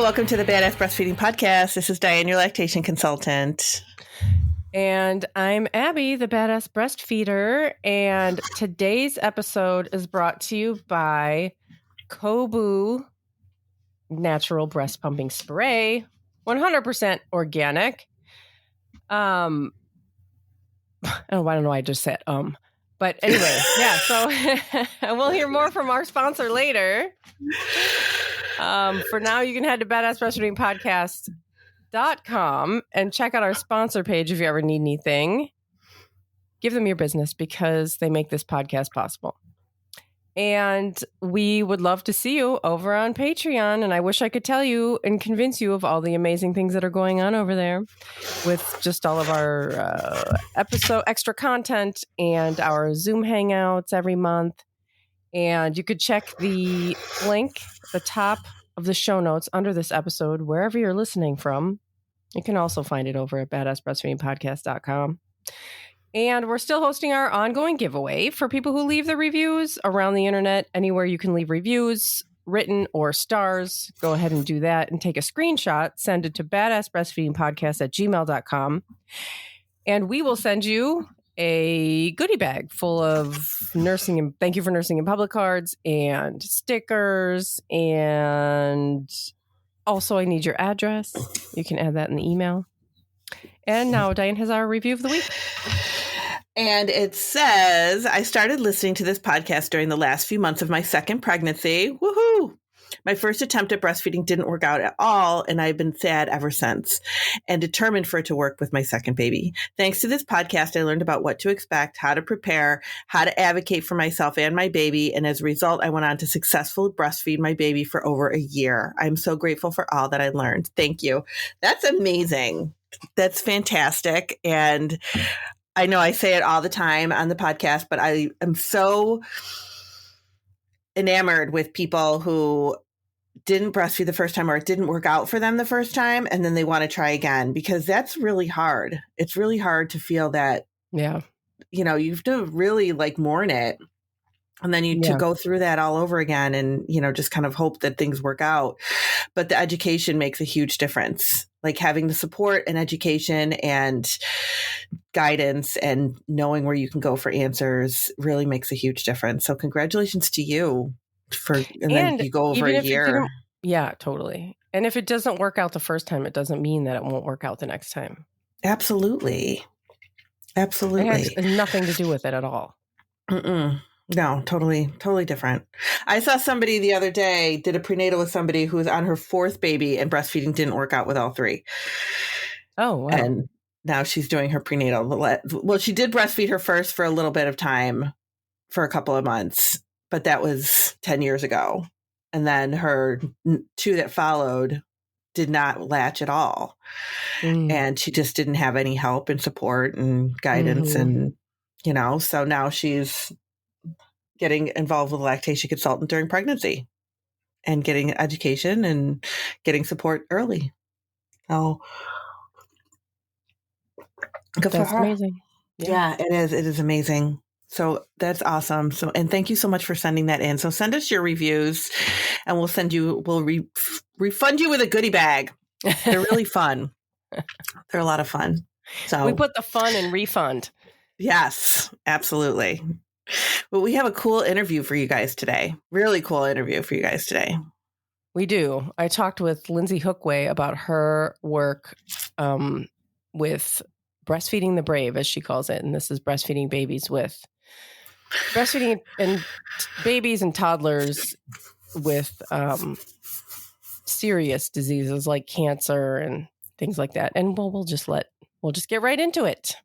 welcome to the Badass Breastfeeding Podcast. This is Diane, your lactation consultant. And I'm Abby, the Badass Breastfeeder. And today's episode is brought to you by Kobu Natural Breast Pumping Spray, 100% organic. I don't know why I just said but anyway, yeah. So we'll hear more from our sponsor later. For now, you can head to badassbreastfeedingpodcast.com and check out our sponsor page if you ever need anything. Give them your business because they make this podcast possible. And we would love to see you over on Patreon. And I wish I could tell you and convince you of all the amazing things that are going on over there with just all of our episode extra content and our Zoom hangouts every month. And you could check the link at the top of the show notes under this episode, wherever you're listening from. You can also find it over at badassbreastfeedingpodcast.com. And we're still hosting our ongoing giveaway for people who leave the reviews around the internet. Anywhere you can leave reviews, written or stars, go ahead and do that and take a screenshot. Send it to badassbreastfeedingpodcast@gmail.com. And we will send you a goodie bag full of nursing and thank you for nursing in public cards and stickers. And also, I need your address. You can add that in the email. And now Diane has our review of the week. And it says, I started listening to this podcast during the last few months of my second pregnancy. Woohoo! My first attempt at breastfeeding didn't work out at all, and I've been sad ever since and determined for it to work with my second baby. Thanks to this podcast, I learned about what to expect, how to prepare, how to advocate for myself and my baby, and as a result, I went on to successfully breastfeed my baby for over a year. I'm so grateful for all that I learned. Thank you. That's amazing. That's fantastic. And I know I say it all the time on the podcast, but I am so enamored with people who didn't breastfeed the first time or it didn't work out for them the first time and then they want to try again, because that's really hard. It's really hard to feel that, you have to really mourn it. And then to go through that all over again and, just kind of hope that things work out. But the education makes a huge difference. Like having the support and education and guidance and knowing where you can go for answers really makes a huge difference. So congratulations to you and then you go over a year. Yeah, totally. And if it doesn't work out the first time, it doesn't mean that it won't work out the next time. Absolutely. Absolutely. It has nothing to do with it at all. No, totally different. I saw somebody the other day did a prenatal with somebody who was on her fourth baby and breastfeeding didn't work out with all three. Oh, wow. And now she's doing her prenatal. Well, she did breastfeed her first for a little bit of time for a couple of months, but that was 10 years ago. And then her two that followed did not latch at all. And she just didn't have any help and support and guidance. And, so now she's getting involved with a lactation consultant during pregnancy and getting education and getting support early. Oh, good for her. Amazing. Yeah, it is. It is amazing. So that's awesome. So, and thank you so much for sending that in. So send us your reviews and we'll refund you with a goodie bag. They're really fun. They're a lot of fun. So we put the fun in refund. Yes, absolutely. Well, we have a cool interview for you guys today. Really cool interview for you guys today. We do. I talked with Lyndsey Hookway about her work with Breastfeeding the Brave, as she calls it. And this is breastfeeding and babies and toddlers with serious diseases like cancer and things like that. And we'll just get right into it.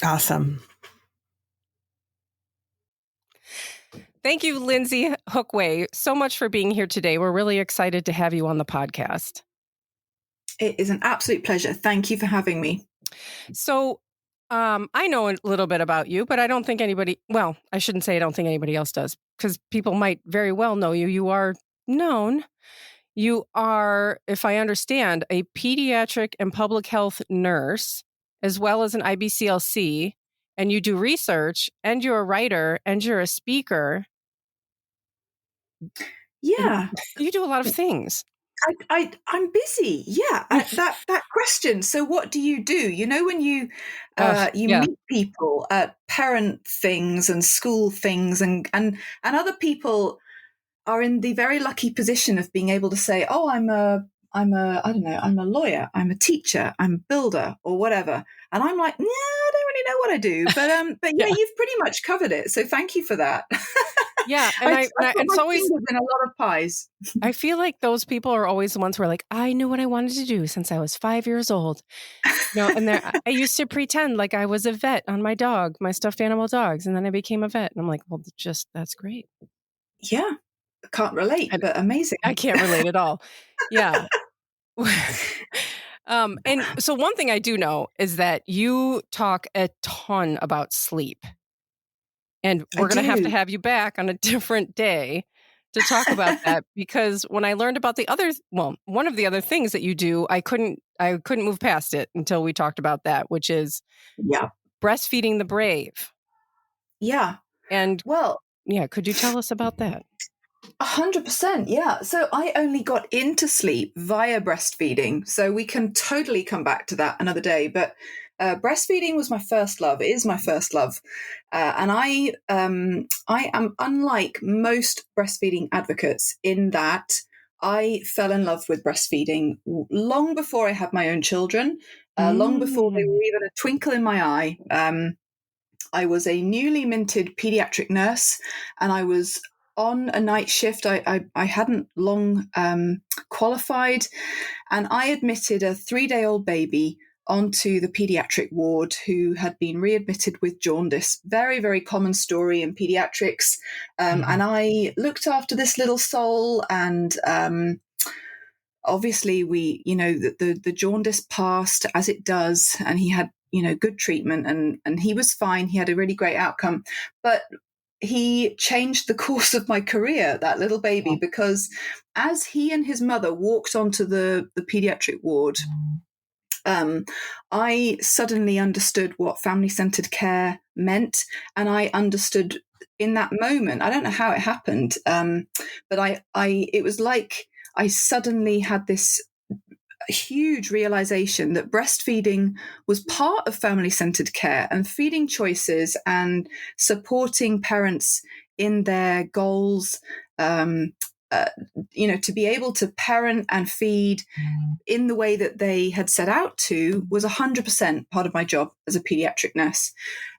Awesome. Thank you, Lyndsey Hookway, so much for being here today. We're really excited to have you on the podcast. It is an absolute pleasure. Thank you for having me. So I know a little bit about you, but I don't think anybody, well, I shouldn't say I don't think anybody else does, because people might very well know you. You are known. You are, if I understand, a pediatric and public health nurse, as well as an IBCLC, and you do research, and you're a writer, and you're a speaker. Yeah. You do a lot of things. I'm busy. Yeah, that question. So what do you do? You know, when you meet people at parent things and school things, and other people are in the very lucky position of being able to say, "Oh, I'm a I don't know, I'm a lawyer, I'm a teacher, I'm a builder, or whatever." And I'm like, "Yeah, I don't really know what I do," but yeah, you've pretty much covered it. So thank you for that. Yeah, and I put it's my always fingers in a lot of pies. I feel like those people are always the ones who are like, I knew what I wanted to do since I was 5 years old. And I used to pretend like I was a vet on my dog, my stuffed animal dogs, and then I became a vet. And I'm like, well, that's great. Yeah, can't relate, but amazing. I can't relate at all. Yeah. And so one thing I do know is that you talk a ton about sleep. And we're going to have you back on a different day to talk about that, because when I learned about one of the other things that you do, I couldn't move past it until we talked about that, which is breastfeeding the brave. Yeah. And well, could you tell us about that? 100%. Yeah. So I only got into sleep via breastfeeding. So we can totally come back to that another day. But breastfeeding was my first love. It is my first love. And I am unlike most breastfeeding advocates in that I fell in love with breastfeeding long before I had my own children, long before they were even a twinkle in my eye. I was a newly minted pediatric nurse, and I was on a night shift. I hadn't long qualified, and I admitted a 3-day-old baby onto the pediatric ward who had been readmitted with jaundice. Very, very common story in pediatrics. And I looked after this little soul, and obviously the jaundice passed, as it does, and he had good treatment, and he was fine. He had a really great outcome, but he changed the course of my career, that little baby, because as he and his mother walked onto the pediatric ward, I suddenly understood what family-centered care meant, and I understood in that moment. I don't know how it happened, but it was like I suddenly had this huge realization that breastfeeding was part of family-centered care and feeding choices and supporting parents in their goals, to be able to parent and feed in the way that they had set out to was 100% part of my job as a pediatric nurse.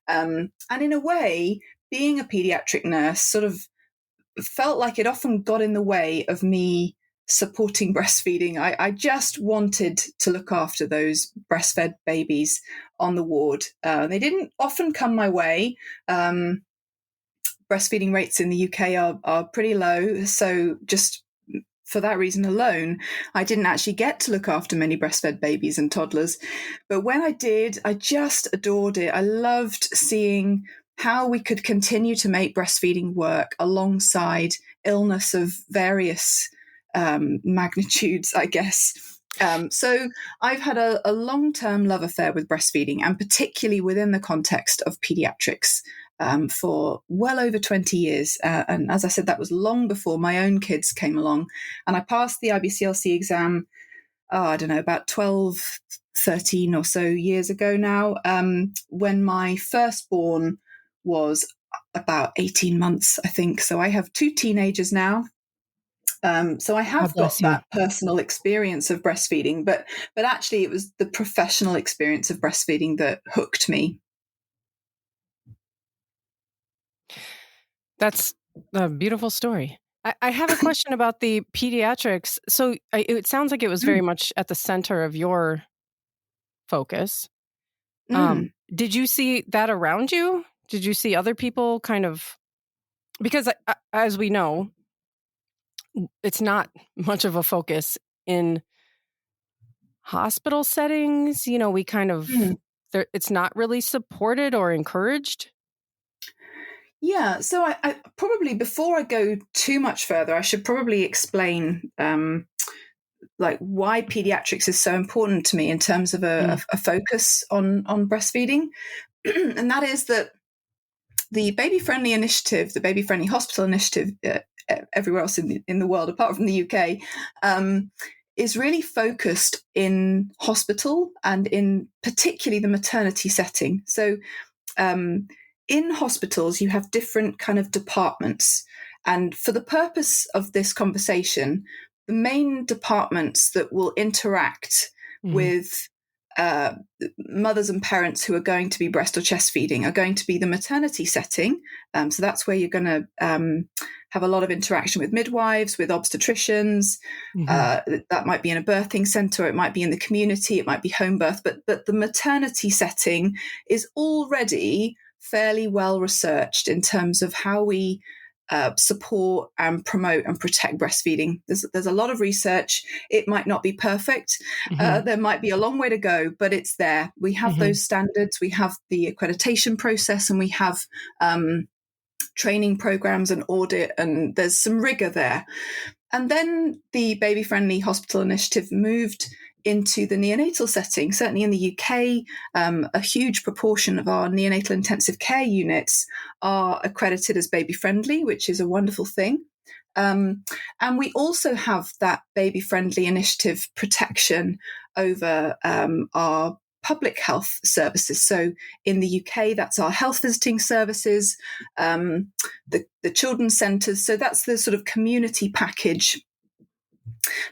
And in a way, being a pediatric nurse sort of felt like it often got in the way of me supporting breastfeeding. I just wanted to look after those breastfed babies on the ward. They didn't often come my way. Breastfeeding rates in the UK are pretty low, so just for that reason alone, I didn't actually get to look after many breastfed babies and toddlers. But when I did, I just adored it. I loved seeing how we could continue to make breastfeeding work alongside illness of various magnitudes, I guess. So I've had a long-term love affair with breastfeeding, and particularly within the context of pediatrics, for well over 20 years. And as I said, that was long before my own kids came along. And I passed the IBCLC exam, I don't know, about 12, 13 or so years ago now, when my firstborn was about 18 months, I think. So I have 2 teenagers now. So I have got that personal experience of breastfeeding, but actually it was the professional experience of breastfeeding that hooked me. That's a beautiful story. I have a question about the pediatrics. So it sounds like it was very much at the center of your focus. Did you see that around you? Did you see other people kind of, because as we know, it's not much of a focus in hospital settings. We kind of, it's not really supported or encouraged. Yeah, so I probably, before I go too much further, I should probably explain like why pediatrics is so important to me in terms of a focus on breastfeeding. And that is that the Baby Friendly Initiative, the Baby Friendly Hospital Initiative, everywhere else in the world, apart from the UK, is really focused in hospital and in particularly the maternity setting. So in hospitals, you have different kind of departments. And for the purpose of this conversation, the main departments that will interact with mothers and parents who are going to be breast or chest feeding are going to be the maternity setting. So that's where you're going to have a lot of interaction with midwives, with obstetricians. That might be in a birthing centre, it might be in the community, it might be home birth. But the maternity setting is already fairly well researched in terms of how we support and promote and protect breastfeeding. There's a lot of research. It might not be perfect. There might be a long way to go, but it's there. We have those standards. We have the accreditation process, and we have training programs and audit, and there's some rigor there. And then the Baby Friendly Hospital Initiative moved into the neonatal setting. Certainly in the UK, a huge proportion of our neonatal intensive care units are accredited as baby friendly, which is a wonderful thing. And we also have that baby friendly initiative protection over our public health services. So in the UK, that's our health visiting services, the children's centres. So that's the sort of community package.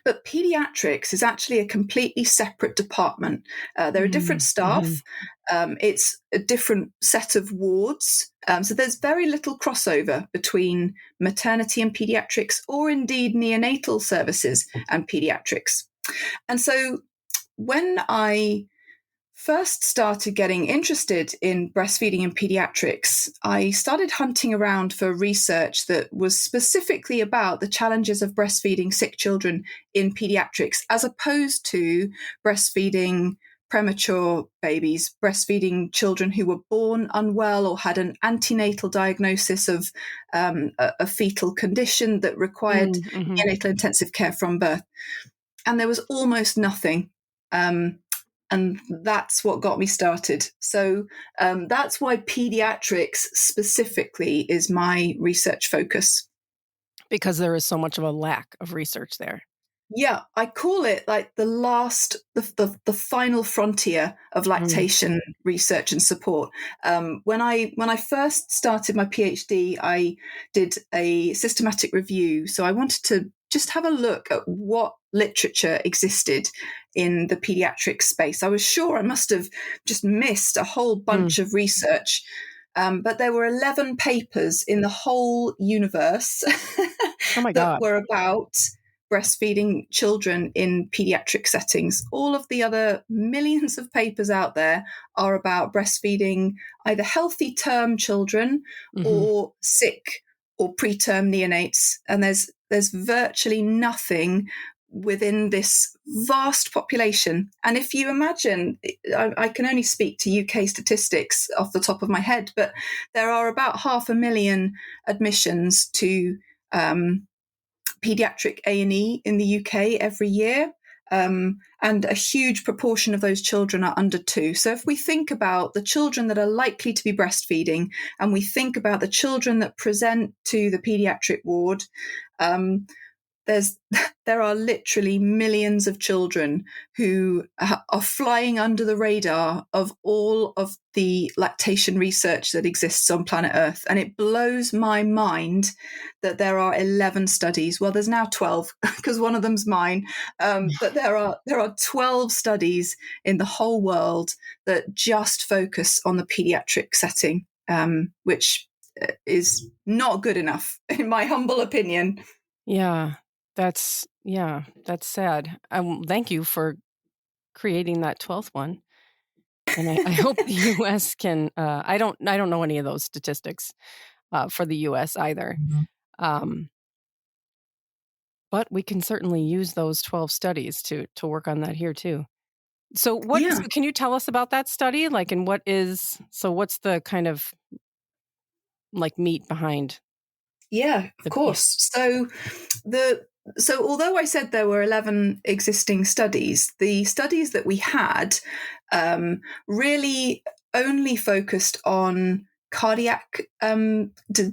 But pediatrics is actually a completely separate department. There are different staff. It's a different set of wards. So there's very little crossover between maternity and pediatrics, or indeed neonatal services and pediatrics. And so when I first started getting interested in breastfeeding in pediatrics, I started hunting around for research that was specifically about the challenges of breastfeeding sick children in pediatrics, as opposed to breastfeeding premature babies, breastfeeding children who were born unwell or had an antenatal diagnosis of a fetal condition that required neonatal intensive care from birth. And there was almost nothing. And that's what got me started. So that's why pediatrics specifically is my research focus. Because there is so much of a lack of research there. Yeah, I call it like the final frontier of lactation research and support. When I first started my PhD, I did a systematic review. So I wanted to just have a look at what literature existed in the pediatric space. I was sure I must have just missed a whole bunch of research. But there were 11 papers in the whole universe that were about breastfeeding children in pediatric settings. All of the other millions of papers out there are about breastfeeding either healthy term children or sick or preterm neonates. And there's virtually nothing within this vast population. And if you imagine, I can only speak to UK statistics off the top of my head, but there are about 500,000 admissions to pediatric A&E in the UK every year. And a huge proportion of those children are under 2. So if we think about the children that are likely to be breastfeeding, and we think about the children that present to the pediatric ward, there are literally millions of children who are flying under the radar of all of the lactation research that exists on planet Earth. And it blows my mind that there are 11 studies. Well, there's now 12 because one of them's mine. But there are 12 studies in the whole world that just focus on the pediatric setting, which is not good enough, in my humble opinion. Yeah. That's sad. Thank you for creating that 12th one. And I hope the US can, I don't know any of those statistics for the US either. But we can certainly use those 12 studies to work on that here too. So can you tell us about that study? Like, and what's the kind of like meat behind? Yeah, of course. So although I said there were 11 existing studies, the studies that we had really only focused on cardiac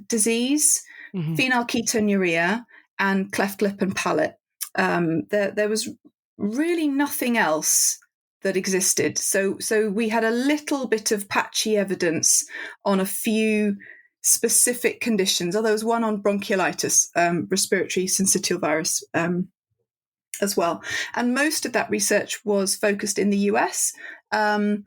disease, phenylketonuria, and cleft lip and palate. There was really nothing else that existed. So we had a little bit of patchy evidence on a few specific conditions. Oh, there was one on bronchiolitis, respiratory syncytial virus, as well. And most of that research was focused in the US, and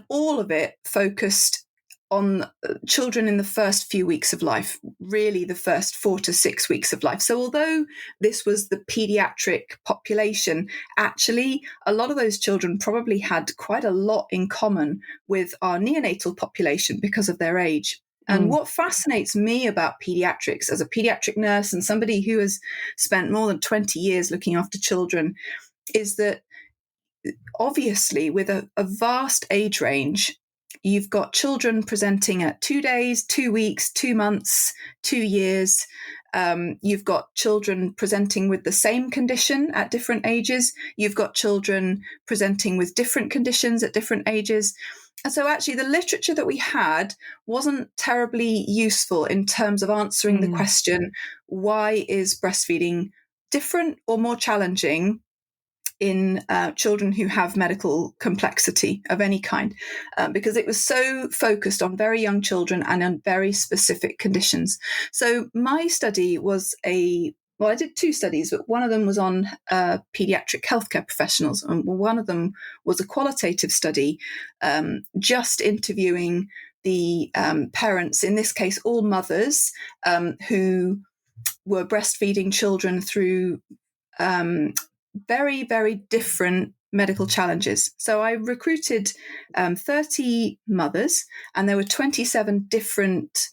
all of it focused on children in the first few weeks of life, really the first 4 to 6 weeks of life. So although this was the pediatric population, actually a lot of those children probably had quite a lot in common with our neonatal population because of their age. And what fascinates me about pediatrics as a pediatric nurse and somebody who has spent more than 20 years looking after children is that obviously with a vast age range, you've got children presenting at 2 days, 2 weeks, 2 months, 2 years. You've got children presenting with the same condition at different ages. You've got children presenting with different conditions at different ages. And so actually the literature that we had wasn't terribly useful in terms of answering the question, why is breastfeeding different or more challenging in children who have medical complexity of any kind, because it was so focused on very young children and on very specific conditions. So my study was I did 2 studies, but one of them was on pediatric healthcare professionals, and one of them was a qualitative study, just interviewing the parents, in this case, all mothers who were breastfeeding children through very, very different medical challenges. So I recruited 30 mothers, and there were 27 different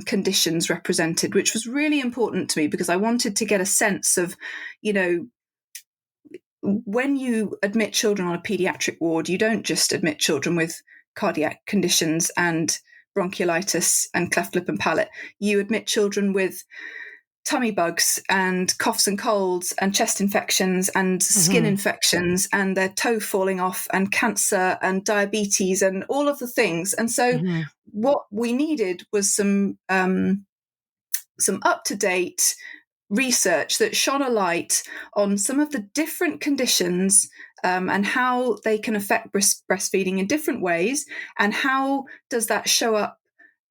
conditions represented, which was really important to me because I wanted to get a sense of, when you admit children on a pediatric ward, you don't just admit children with cardiac conditions and bronchiolitis and cleft lip and palate. You admit children with tummy bugs and coughs and colds and chest infections and skin infections and their toe falling off and cancer and diabetes and all of the things. And so what we needed was some up-to-date research that shone a light on some of the different conditions and how they can affect breastfeeding in different ways, and how does that show up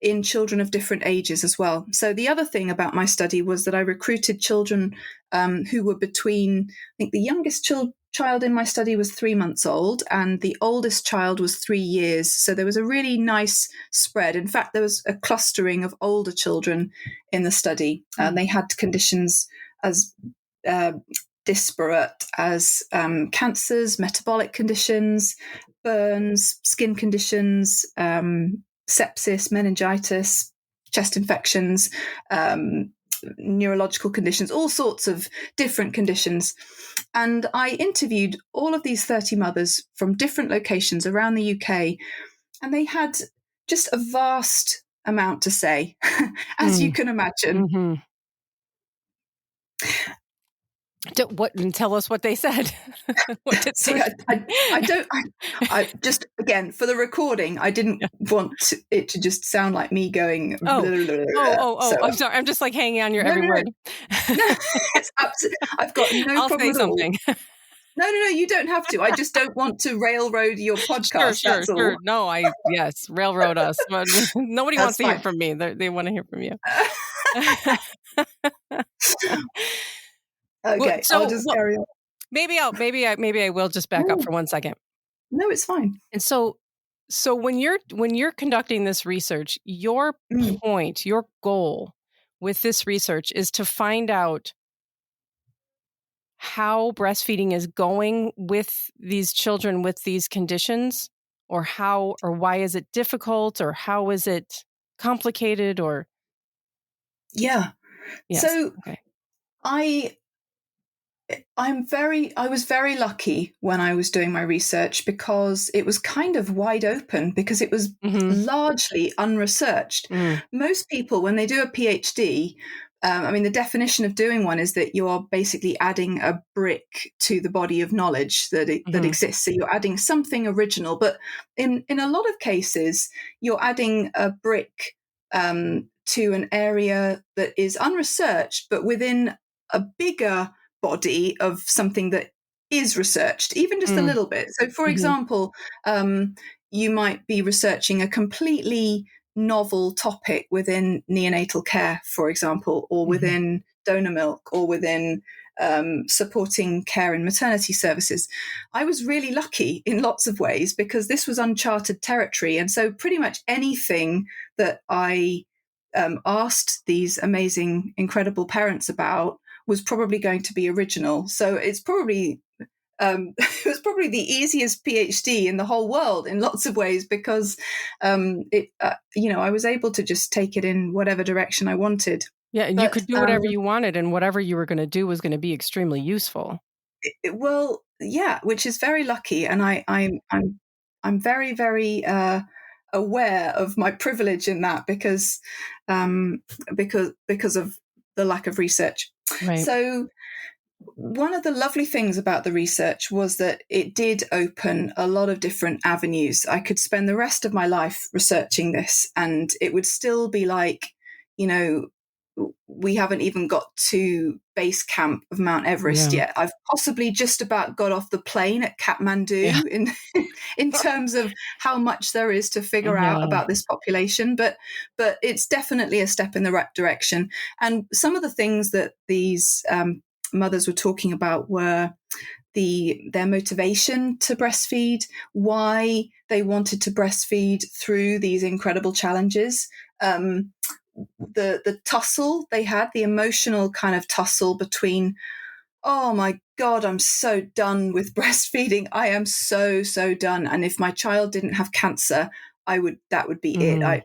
in children of different ages as well. So the other thing about my study was that I recruited children who were between, I think the youngest child in my study was 3 months old, and the oldest child was 3 years. So there was a really nice spread. In fact, there was a clustering of older children in the study. They had conditions as disparate as cancers, metabolic conditions, burns, skin conditions, sepsis, meningitis, chest infections, neurological conditions, all sorts of different conditions. And I interviewed all of these 30 mothers from different locations around the UK, and they had just a vast amount to say, as you can imagine. Tell us what they said. What did See, I just, again, for the recording, I didn't want it to just sound like me going. Oh, So, I'm sorry. I'm just like hanging on your every word. No, it's absolutely. I've got no I'll problem say at all. something. No, you don't have to. I just don't want to railroad your podcast. That's all. Sure. No, yes, railroad us. But nobody wants to hear from me. They want to hear from you. Okay, so I'll just carry on. Maybe I will just back up for 1 second. No, it's fine. And so when you're conducting this research, your point, your goal with this research is to find out how breastfeeding is going with these children with these conditions, or why is it difficult, or how is it complicated, or yes. So okay. I was very lucky when I was doing my research, because it was kind of wide open, because it was largely unresearched. Most people, when they do a PhD, the definition of doing one is that you're basically adding a brick to the body of knowledge that exists. So you're adding something original, but in a lot of cases, you're adding a brick to an area that is unresearched, but within a bigger body of something that is researched, even just a little bit. So, for example, you might be researching a completely novel topic within neonatal care, for example, or within donor milk, or within supporting care in maternity services. I was really lucky in lots of ways because this was uncharted territory. And so pretty much anything that I asked these amazing, incredible parents about was probably going to be original. So it's probably it was probably the easiest PhD in the whole world in lots of ways because I was able to just take it in whatever direction I wanted. Yeah, and you could do whatever you wanted, and whatever you were going to do was going to be extremely useful. Well, yeah, which is very lucky, and I'm very, very aware of my privilege in that because of the lack of research. Right. So one of the lovely things about the research was that it did open a lot of different avenues. I could spend the rest of my life researching this, and it would still be like, we haven't even got to base camp of Mount Everest yet. I've possibly just about got off the plane at Kathmandu in terms of how much there is to figure out about this population. But it's definitely a step in the right direction. And some of the things that these mothers were talking about were their motivation to breastfeed, why they wanted to breastfeed through these incredible challenges. The tussle they had, the emotional kind of tussle between, oh my God, I'm so done with breastfeeding. I am so done. And if my child didn't have cancer, that would be it. I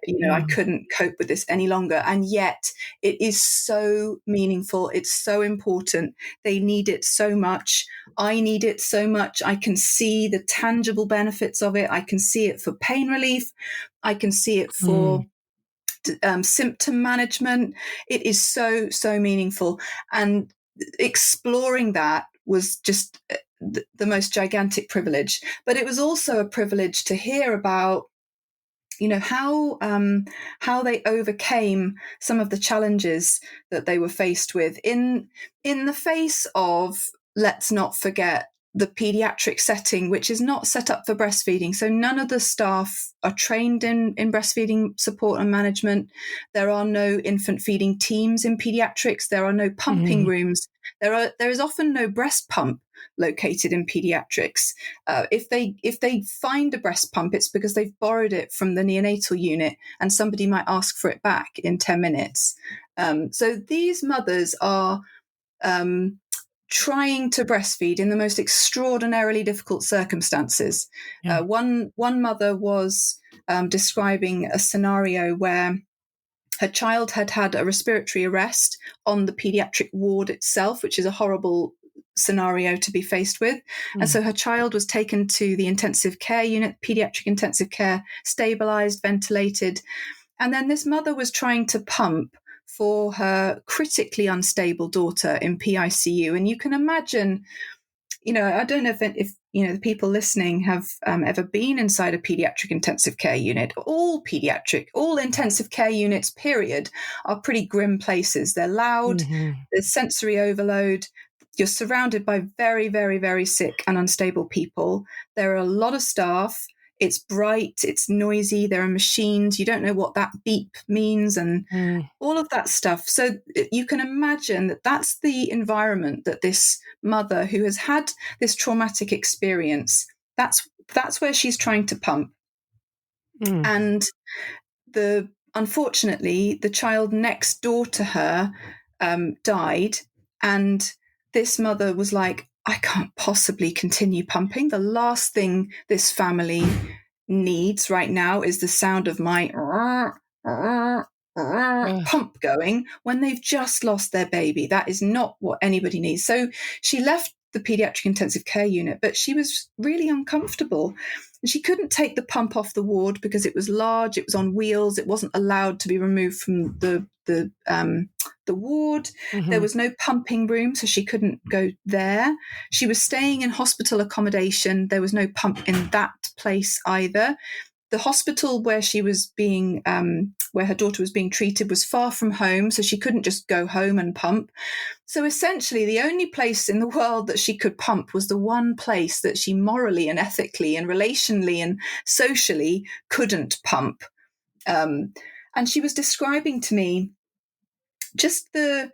couldn't cope with this any longer. And yet it is so meaningful. It's so important. They need it so much. I need it so much. I can see the tangible benefits of it. I can see it for pain relief. I can see it for symptom management. It is so meaningful, and exploring that was just the most gigantic privilege. But it was also a privilege to hear about how they overcame some of the challenges that they were faced with in the face of, let's not forget, the pediatric setting, which is not set up for breastfeeding. So none of the staff are trained in breastfeeding support and management. There are no infant feeding teams in pediatrics. There are no pumping rooms. There is often no breast pump located in pediatrics. If they find a breast pump, it's because they've borrowed it from the neonatal unit and somebody might ask for it back in 10 minutes. So these mothers are trying to breastfeed in the most extraordinarily difficult circumstances. One mother was describing a scenario where her child had a respiratory arrest on the pediatric ward itself, which is a horrible scenario to be faced with. And so her child was taken to the intensive care unit, pediatric intensive care, stabilized, ventilated. And then this mother was trying to pump for her critically unstable daughter in PICU. And you can imagine, I don't know if the people listening have ever been inside a pediatric intensive care unit. All intensive care units, period, are pretty grim places. They're loud, there's sensory overload. You're surrounded by very, very, very sick and unstable people. There are a lot of staff. It's bright, it's noisy, there are machines, you don't know what that beep means and all of that stuff. So you can imagine that that's the environment that this mother who has had this traumatic experience, that's where she's trying to pump. And unfortunately, the child next door to her died, and this mother was like, I can't possibly continue pumping. The last thing this family needs right now is the sound of my pump going when they've just lost their baby. That is not what anybody needs. So she left the pediatric intensive care unit, but she was really uncomfortable. And she couldn't take the pump off the ward because it was large, it was on wheels, it wasn't allowed to be removed from the ward. There was no pumping room, so she couldn't go there. She was staying in hospital accommodation. There was no pump in that place either. the hospital where she was being, where her daughter was being treated was far from home, so she couldn't just go home and pump. So essentially, the only place in the world that she could pump was the one place that she morally and ethically and relationally and socially couldn't pump. And she was describing to me just the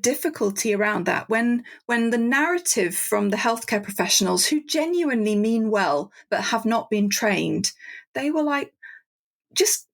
difficulty around that when the narrative from the healthcare professionals who genuinely mean well but have not been trained, they were like, just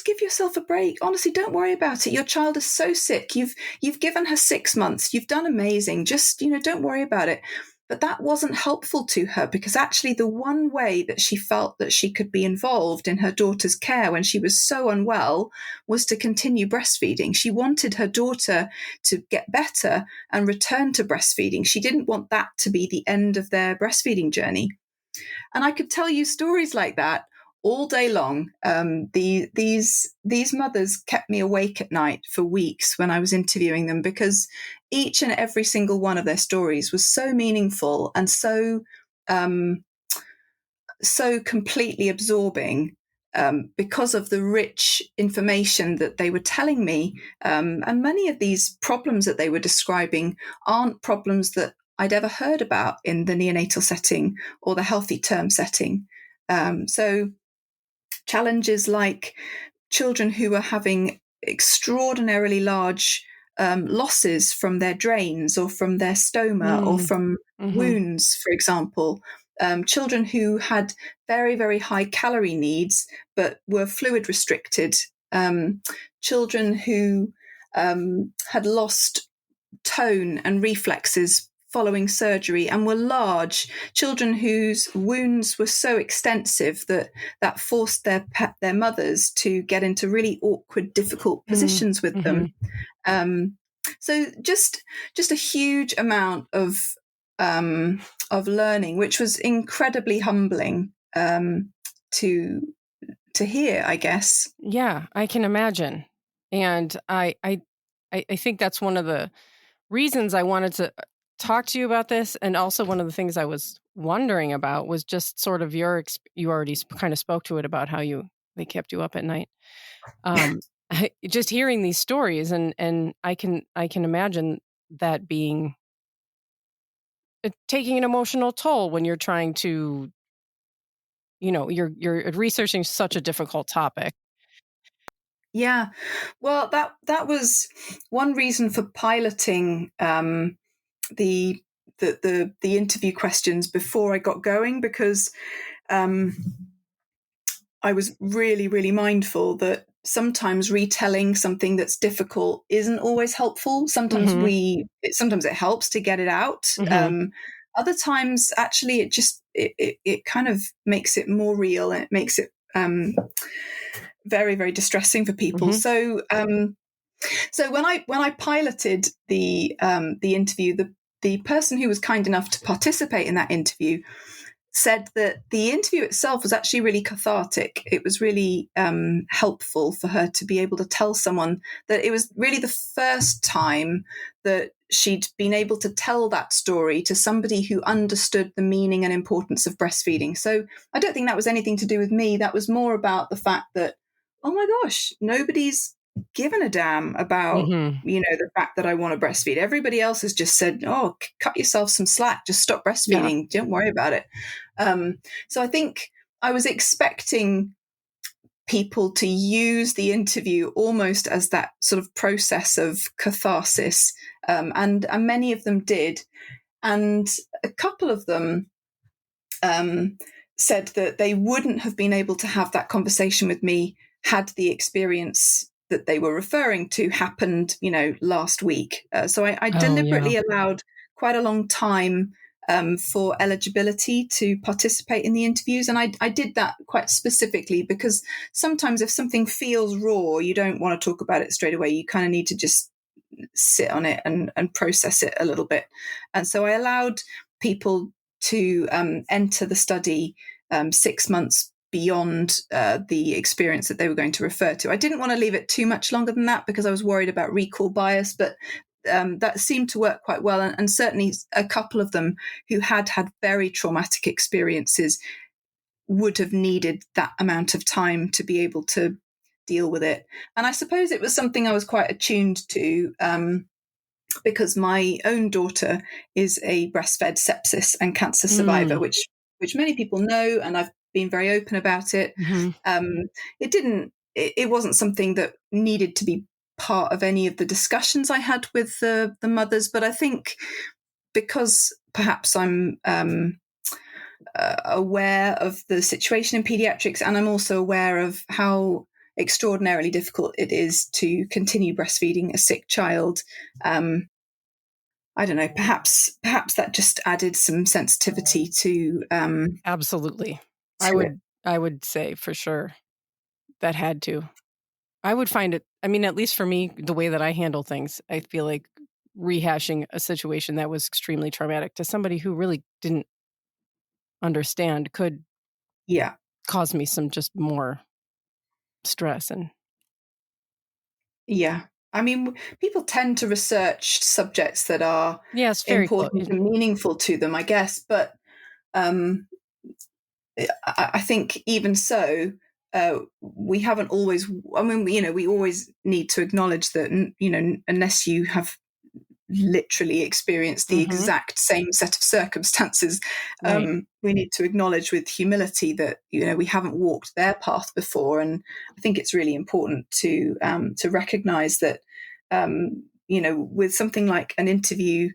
give yourself a break. Honestly, don't worry about it. Your child is so sick. You've given her 6 months. You've done amazing. Just, don't worry about it. But that wasn't helpful to her, because actually the one way that she felt that she could be involved in her daughter's care when she was so unwell was to continue breastfeeding. She wanted her daughter to get better and return to breastfeeding. She didn't want that to be the end of their breastfeeding journey. And I could tell you stories like that all day long. These mothers kept me awake at night for weeks when I was interviewing them, because each and every single one of their stories was so meaningful and so completely absorbing, because of the rich information that they were telling me. And many of these problems that they were describing aren't problems that I'd ever heard about in the neonatal setting or the healthy term setting. So challenges like children who are having extraordinarily large losses from their drains or from their stoma or from wounds, for example. Children who had very, very high calorie needs but were fluid restricted. Children who had lost tone and reflexes following surgery and were large. Children whose wounds were so extensive that forced their mothers to get into really awkward, difficult positions with them. So just a huge amount of learning, which was incredibly humbling to hear, I guess. Yeah, I can imagine. And I think that's one of the reasons I wanted to talk to you about this. And also one of the things I was wondering about was just sort of you already kind of spoke to it about how they kept you up at night. Just hearing these stories, and I can imagine that being taking an emotional toll when you're trying to, you're researching such a difficult topic. Yeah, well, that was one reason for piloting the interview questions before I got going, because I was really, really mindful that sometimes retelling something that's difficult isn't always helpful. Sometimes sometimes it helps to get it out. Other times, actually, it kind of makes it more real, and it makes it very, very distressing for people. So when I piloted the interview, the person who was kind enough to participate in that interview said that the interview itself was actually really cathartic. It was really helpful for her to be able to tell someone that it was really the first time that she'd been able to tell that story to somebody who understood the meaning and importance of breastfeeding. So I don't think that was anything to do with me. That was more about the fact that, oh my gosh, nobody's given a damn about the fact that I want to breastfeed. Everybody else has just said, oh, cut yourself some slack, just stop breastfeeding, don't worry about it. So I think I was expecting people to use the interview almost as that sort of process of catharsis, and many of them did, and a couple of them said that they wouldn't have been able to have that conversation with me had the experience that they were referring to happened, last week. So I deliberately allowed quite a long time for eligibility to participate in the interviews. And I did that quite specifically because sometimes if something feels raw, you don't want to talk about it straight away. You kind of need to just sit on it and process it a little bit. And so I allowed people to enter the study 6 months beyond the experience that they were going to refer to. I didn't want to leave it too much longer than that because I was worried about recall bias, but that seemed to work quite well. And certainly a couple of them who had very traumatic experiences would have needed that amount of time to be able to deal with it. And I suppose it was something I was quite attuned to, because my own daughter is a breastfed sepsis and cancer survivor, which many people know, and I've been very open about it. It wasn't something that needed to be part of any of the discussions I had with the mothers, but I think because perhaps I'm aware of the situation in pediatrics, and I'm also aware of how extraordinarily difficult it is to continue breastfeeding a sick child. I don't know, perhaps that just added some sensitivity to Absolutely. to I would say for sure that had to. I would find it, I mean, at least for me, the way that I handle things, I feel like rehashing a situation that was extremely traumatic to somebody who really didn't understand could cause me some just more stress. And I mean, people tend to research subjects that are very important and meaningful to them, I guess. But I think even so, we haven't always. I mean, we always need to acknowledge that, unless you have literally experienced the exact same set of circumstances, we need to acknowledge with humility that we haven't walked their path before. And I think it's really important to recognize that with something like an interview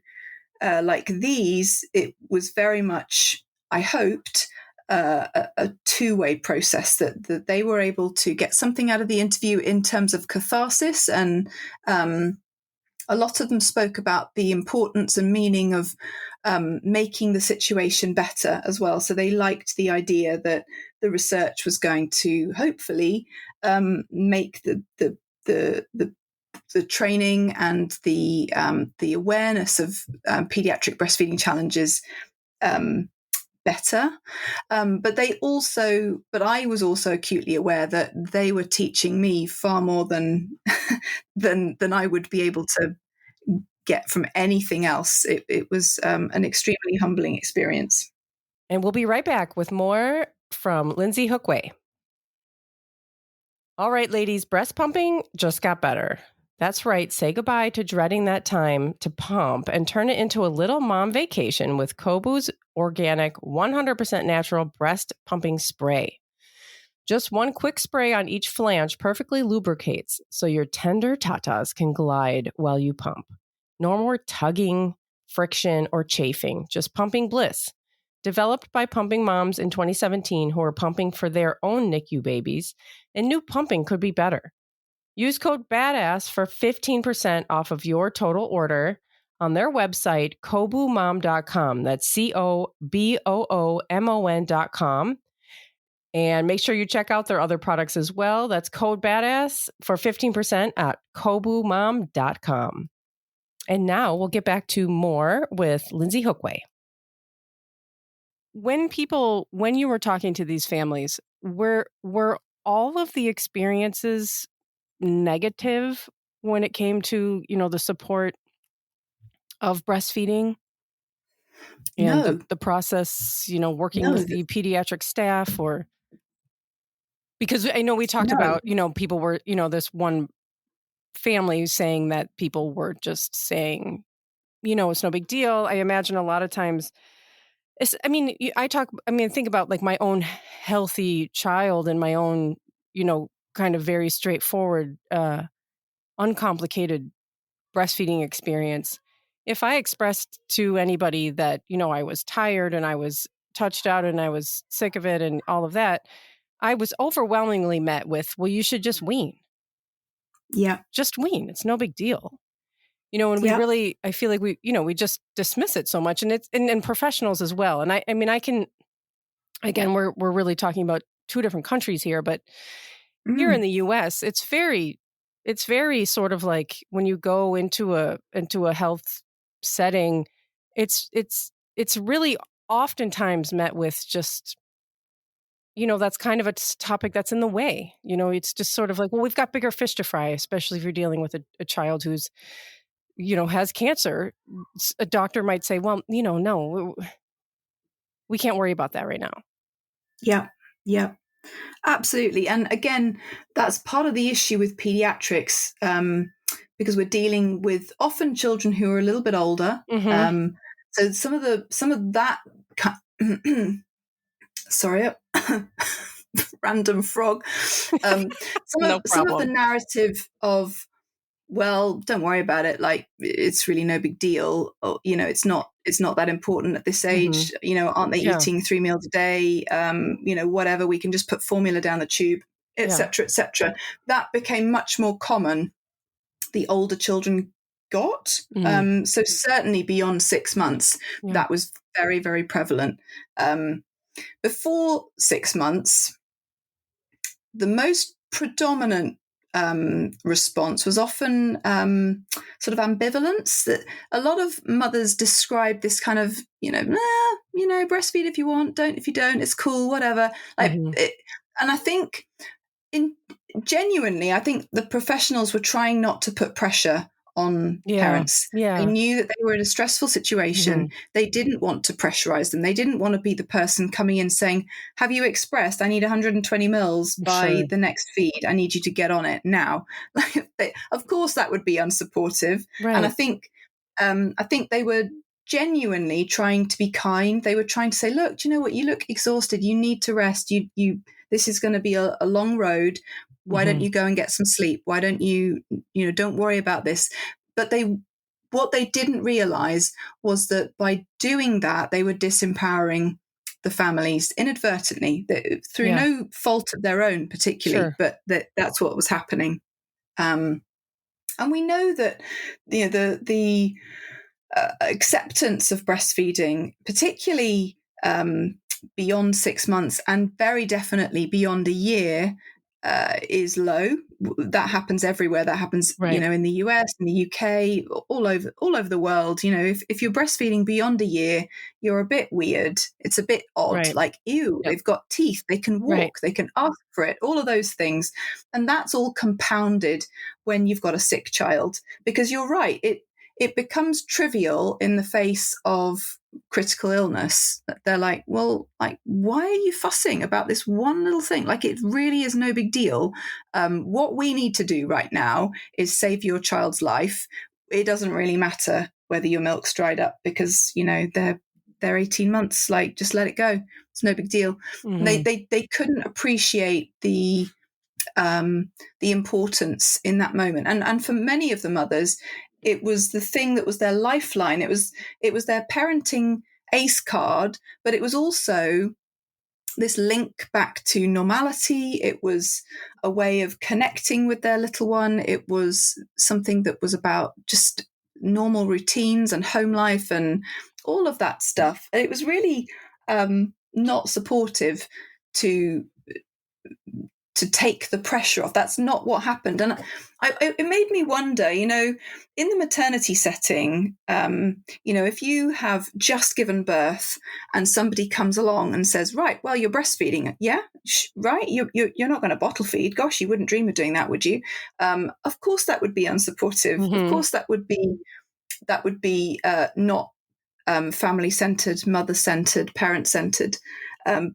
like these, it was very much, I hoped, a two-way process, that they were able to get something out of the interview in terms of catharsis, and a lot of them spoke about the importance and meaning of making the situation better as well. So they liked the idea that the research was going to hopefully make the training and the awareness of pediatric breastfeeding challenges better. But I was also acutely aware that they were teaching me far more than I would be able to get from anything else. It was an extremely humbling experience. And we'll be right back with more from Lyndsey Hookway. All right, ladies, breast pumping just got better. That's right. Say goodbye to dreading that time to pump and turn it into a little mom vacation with Kobu's organic, 100% natural breast pumping spray. Just one quick spray on each flange perfectly lubricates so your tender tatas can glide while you pump. No more tugging, friction, or chafing, just pumping bliss. Developed by pumping moms in 2017 who are pumping for their own NICU babies, and new pumping could be better. Use code BADASS for 15% off of your total order on their website, kobumom.com. That's COBOOMON.com. And make sure you check out their other products as well. That's code BADASS for 15% at kobumom.com. And now we'll get back to more with Lyndsey Hookway. When you were talking to these families, were all of the experiences negative when it came to, the support of breastfeeding and the process, working with the pediatric staff? Or because I know we talked about, people were, this one family saying that people were just saying, it's no big deal. I imagine a lot of times think about like my own healthy child and my own, kind of very straightforward, uncomplicated breastfeeding experience. If I expressed to anybody that, I was tired and I was touched out and I was sick of it and all of that, I was overwhelmingly met with, well, you should just wean. Yeah. Just wean. It's no big deal. And we really, I feel like we just dismiss it so much, and it's and professionals as well. And I can, again, we're really talking about two different countries here, but here in the US, it's very sort of like when you go into a health setting, it's really oftentimes met with just, that's kind of a topic that's in the way. It's just sort of like, well, we've got bigger fish to fry, especially if you're dealing with a child who's, has cancer. A doctor might say, well, no, we can't worry about that right now. Yeah. Yeah, absolutely. And again, that's part of the issue with pediatrics, because we're dealing with often children who are a little bit older. Mm-hmm. So some of that sorry, random frog. No Some of the problem. narrative of, well, don't worry about it, like it's really no big deal, or, it's not that important at this age. Aren't they eating 3 meals a day? Whatever, we can just put formula down the tube, etc., etc. That became much more common the older children got. So certainly beyond 6 months, that was very, very prevalent. Before 6 months, the most predominant response was often sort of ambivalence. That a lot of mothers describe this kind of, breastfeed if you want, don't if you don't, it's cool, whatever. And I think, genuinely, I think the professionals were trying not to put pressure on parents. They knew that they were in a stressful situation. They didn't want to pressurize them. They didn't want to be the person coming in saying, have you expressed, I need 120 mils by the next feed. I need you to get on it now. Of course, that would be unsupportive. Right. And I think they were genuinely trying to be kind. They were trying to say, look, do you know what? You look exhausted. You need to rest. This is going to be a long road. Why don't you go and get some sleep? Why don't you, don't worry about this. But what they didn't realize was that by doing that, they were disempowering the families inadvertently, through no fault of their own particularly, but that's what was happening. And we know that the acceptance of breastfeeding, particularly beyond 6 months and very definitely beyond a year, is low. That happens everywhere. That happens, in the US, in the UK, all over the world. If you're breastfeeding beyond a year, you're a bit weird. It's a bit odd. Like, ew, they've got teeth. They can walk. They can ask for it. All of those things, and that's all compounded when you've got a sick child. Because you're right, it becomes trivial in the face of critical illness. They're like, well, like, why are you fussing about this one little thing? Like, it really is no big deal. What we need to do right now is save your child's life. It doesn't really matter whether your milk's dried up because, they're 18 months, like, just let it go. It's no big deal. They couldn't appreciate the importance in that moment. And for many of the mothers, it was the thing that was their lifeline. It was their parenting ACE card, but it was also this link back to normality. It was a way of connecting with their little one. It was something that was about just normal routines and home life and all of that stuff. It was really not supportive to take the pressure off. That's not what happened. And it made me wonder, in the maternity setting, if you have just given birth and somebody comes along and says, right, well, you're breastfeeding. Yeah, right. You're not going to bottle feed. Gosh, you wouldn't dream of doing that, would you? Of course, that would be unsupportive. Of course, that would be not family-centered, mother-centered, parent-centered.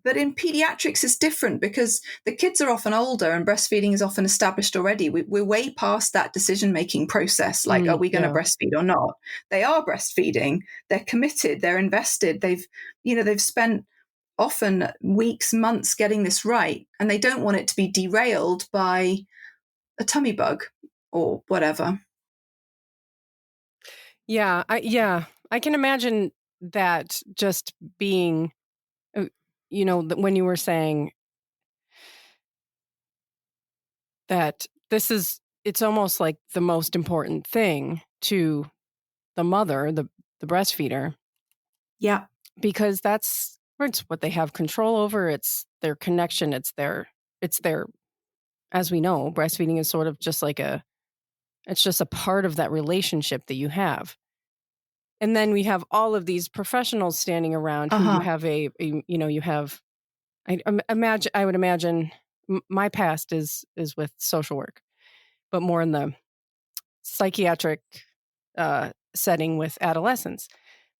But in pediatrics, it's different because the kids are often older and breastfeeding is often established already. We're way past that decision-making process. Like, are we going to breastfeed or not? They are breastfeeding. They're committed. They're invested. They've spent often weeks, months getting this right, and they don't want it to be derailed by a tummy bug or whatever. Yeah, I can imagine that just being, when you were saying that it's almost like the most important thing to the mother, the breastfeeder. Yeah. Because it's what they have control over. It's their connection. It's their, as we know, breastfeeding is sort of just like it's just a part of that relationship that you have. And then we have all of these professionals standing around who you have I would imagine my past is with social work, but more in the psychiatric setting with adolescents.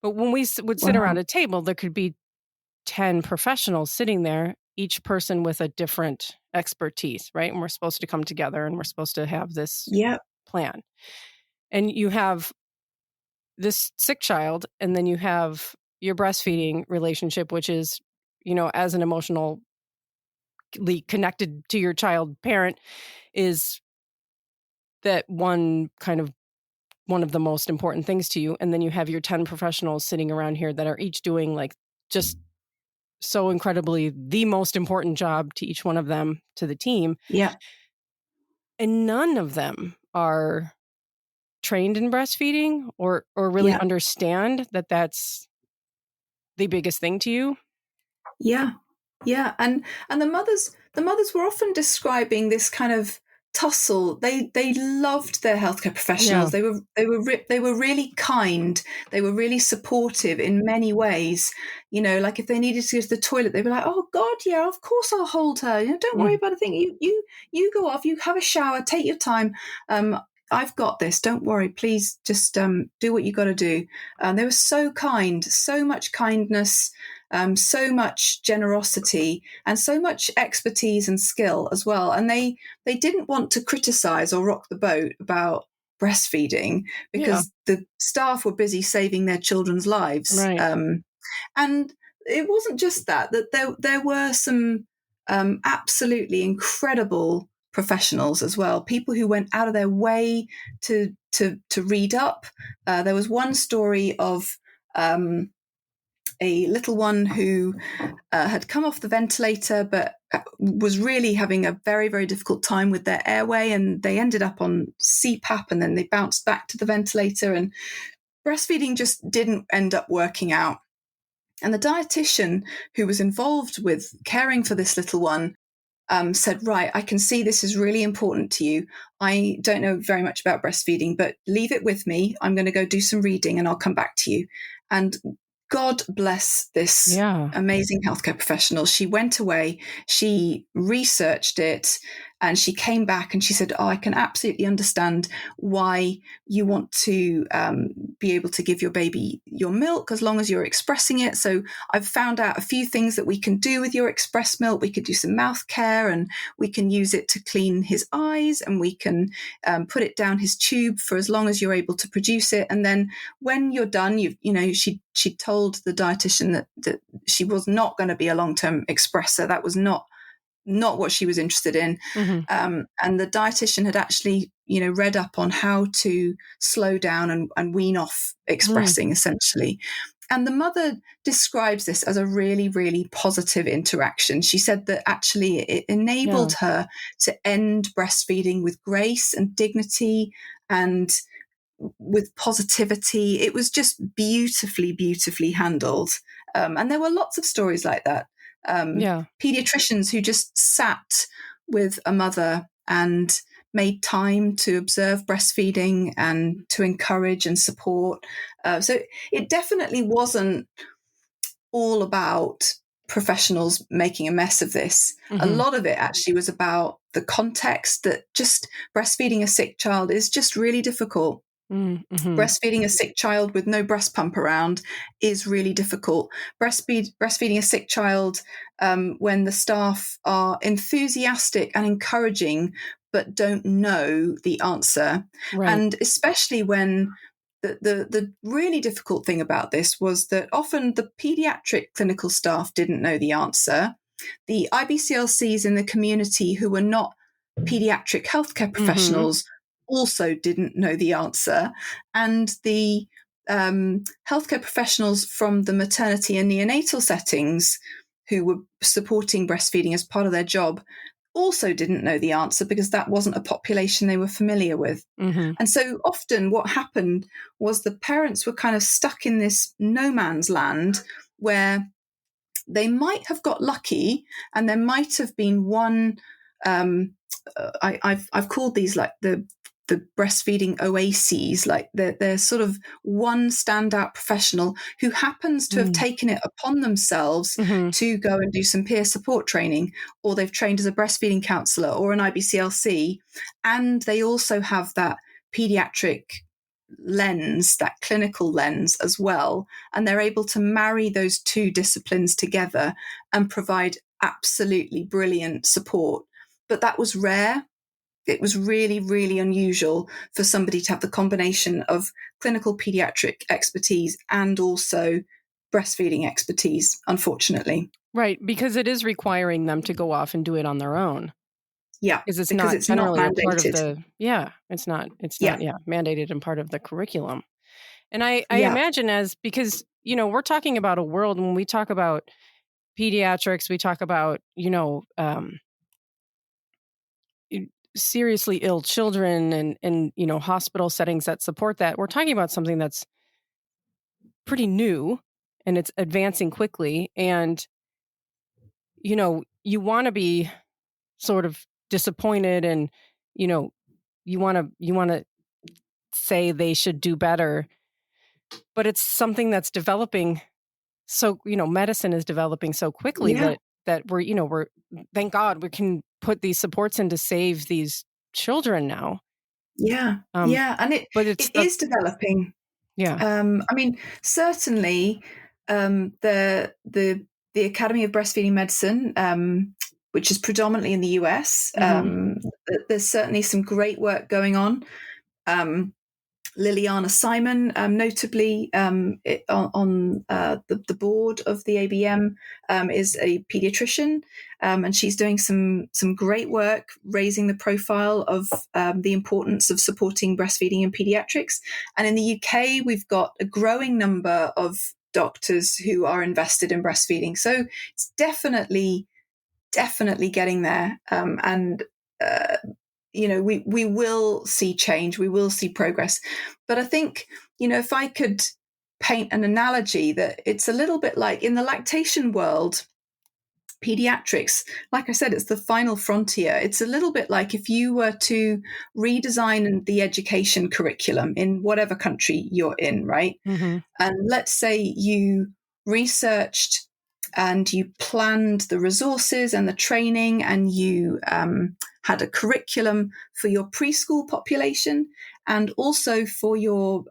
But when we would sit around a table, there could be 10 professionals sitting there each person with a different expertise, right? And we're supposed to come together and we're supposed to have this plan. And you have this sick child, and then you have your breastfeeding relationship, which is, as an emotionally connected to your child parent, is that one of the most important things to you. And then you have your 10 professionals sitting around here that are each doing like just so incredibly the most important job to each one of them, to the team. Yeah. And none of them are trained in breastfeeding or really understand that that's the biggest thing to you. Yeah. And the mothers were often describing this kind of tussle. They loved their healthcare professionals. They were really kind. They were really supportive in many ways. Like if they needed to go to the toilet, they'd be like, "Oh God, yeah, of course I'll hold her. Don't worry about a thing. You go off. You have a shower. Take your time. I've got this. Don't worry. Please just do what you got to do." They were so kind. So much kindness. So much generosity and so much expertise and skill as well. And they didn't want to criticize or rock the boat about breastfeeding because the staff were busy saving their children's lives. Right. And it wasn't just that there were some absolutely incredible professionals as well, people who went out of their way to read up. There was one story of a little one who had come off the ventilator but was really having a very, very difficult time with their airway, and they ended up on CPAP and then they bounced back to the ventilator, and breastfeeding just didn't end up working out. And the dietitian who was involved with caring for this little one said, "Right, I can see this is really important to you. I don't know very much about breastfeeding, but leave it with me. I'm going to go do some reading and I'll come back to you." And God bless this amazing healthcare professional. She went away, she researched it, and she came back and she said, "Oh, I can absolutely understand why you want to be able to give your baby your milk as long as you're expressing it. So I've found out a few things that we can do with your express milk. We could do some mouth care, and we can use it to clean his eyes, and we can put it down his tube for as long as you're able to produce it. And then when you're done, she told the dietitian that she was not going to be a long-term expresser. That was not what she was interested in. Mm-hmm. And the dietitian had actually, read up on how to slow down and wean off expressing essentially. And the mother describes this as a really, really positive interaction. She said that actually it enabled her to end breastfeeding with grace and dignity and with positivity. It was just beautifully, beautifully handled. And there were lots of stories like that. Pediatricians who just sat with a mother and made time to observe breastfeeding and to encourage and support. So it definitely wasn't all about professionals making a mess of this. Mm-hmm. A lot of it actually was about the context that just breastfeeding a sick child is just really difficult. Mm-hmm. Breastfeeding a sick child with no breast pump around is really difficult. Breastfeeding a sick child when the staff are enthusiastic and encouraging but don't know the answer. Right. And especially when the really difficult thing about this was that often the pediatric clinical staff didn't know the answer. The IBCLCs in the community who were not pediatric healthcare professionals also didn't know the answer. And the healthcare professionals from the maternity and neonatal settings who were supporting breastfeeding as part of their job also didn't know the answer because that wasn't a population they were familiar with. Mm-hmm. And so often what happened was the parents were kind of stuck in this no man's land where they might have got lucky and there might have been one, I've called these like the breastfeeding oases, like they're sort of one standout professional who happens to have taken it upon themselves to go and do some peer support training, or they've trained as a breastfeeding counsellor or an IBCLC, and they also have that pediatric lens, that clinical lens as well, and they're able to marry those two disciplines together and provide absolutely brilliant support. But that was rare. It was really, really unusual for somebody to have the combination of clinical pediatric expertise and also breastfeeding expertise, unfortunately. Right, because it is requiring them to go off and do it on their own. Yeah, Because it's because not it's not generally a part of mandated. it's not mandated and part of the curriculum. And I Yeah, imagine because, we're talking about a world when we talk about pediatrics, we talk about, seriously ill children and hospital settings that support that. We're talking about something that's pretty new and it's advancing quickly. And, you want to be sort of disappointed and, you want to say they should do better, but it's something that's developing. So, medicine is developing so quickly yeah, that we're thank God we can put these supports in to save these children now. yeah, Um, yeah. And but it is developing. yeah. I mean, certainly the Academy of Breastfeeding Medicine, which is predominantly in the US, there's certainly some great work going on. Liliana Simon, notably on the board of the ABM, is a pediatrician, and she's doing some great work raising the profile of the importance of supporting breastfeeding in pediatrics. And in the UK, we've got a growing number of doctors who are invested in breastfeeding. So it's definitely getting there, and we will see change, we will see progress. But I think, if I could paint an analogy, that it's a little bit like in the lactation world, pediatrics, like I said, it's the final frontier. It's a little bit like if you were to redesign the education curriculum in whatever country you're in, right? Mm-hmm. And let's say you researched and you planned the resources and the training, and you had a curriculum for your preschool population and also for your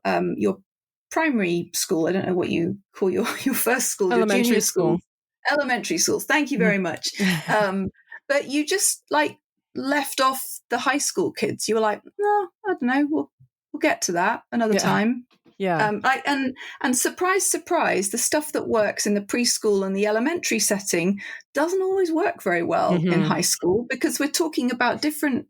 primary school. I don't know what you call your first school, your junior school. Elementary schools. Thank you very much. But you just left off the high school kids. You were like, no, I don't know. We'll get to that another time. Yeah. And surprise, surprise, the stuff that works in the preschool and the elementary setting doesn't always work very well in high school, because we're talking about different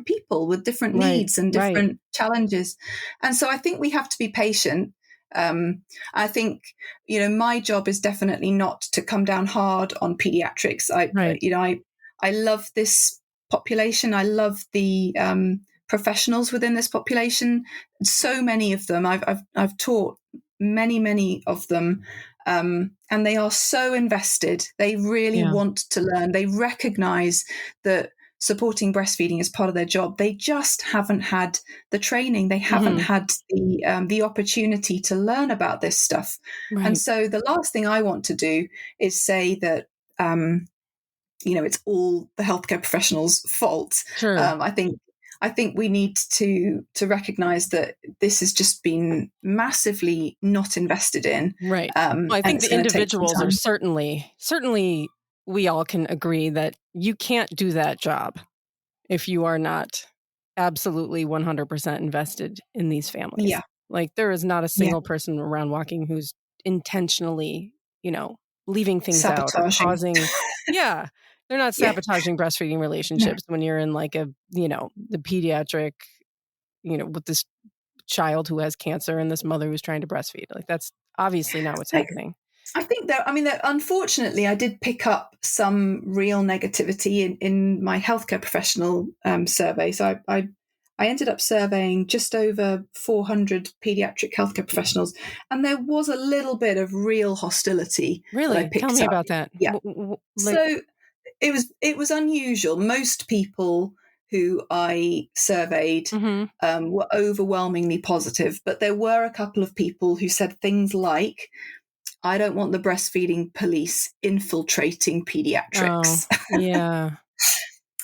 people with different needs and different challenges. And so I think we have to be patient. I think, my job is definitely not to come down hard on pediatrics. I love this population. I love the professionals within this population. So many of them, I've taught many of them, and they are so invested. They really want to learn. They recognize that supporting breastfeeding is part of their job. They just haven't had the training. They haven't had the opportunity to learn about this stuff. Right. And so the last thing I want to do is say that it's all the healthcare professionals' fault. Sure. I think we need to recognize that this has just been massively not invested in. Right. I think the individuals are certainly we all can agree that you can't do that job if you are not absolutely 100% invested in these families. Yeah. Like there is not a single person around walking who's intentionally, leaving things out or causing. Yeah. They're not sabotaging breastfeeding relationships when you're in the pediatric, with this child who has cancer and this mother who's trying to breastfeed. Like that's obviously not what's happening. I think that, unfortunately, I did pick up some real negativity in my healthcare professional survey. So I ended up surveying just over 400 pediatric healthcare professionals, and there was a little bit of real hostility. Really? Tell me about that. Yeah. So it was unusual. Most people who I surveyed were overwhelmingly positive, but there were a couple of people who said things like, I don't want the breastfeeding police infiltrating pediatrics. Oh, yeah.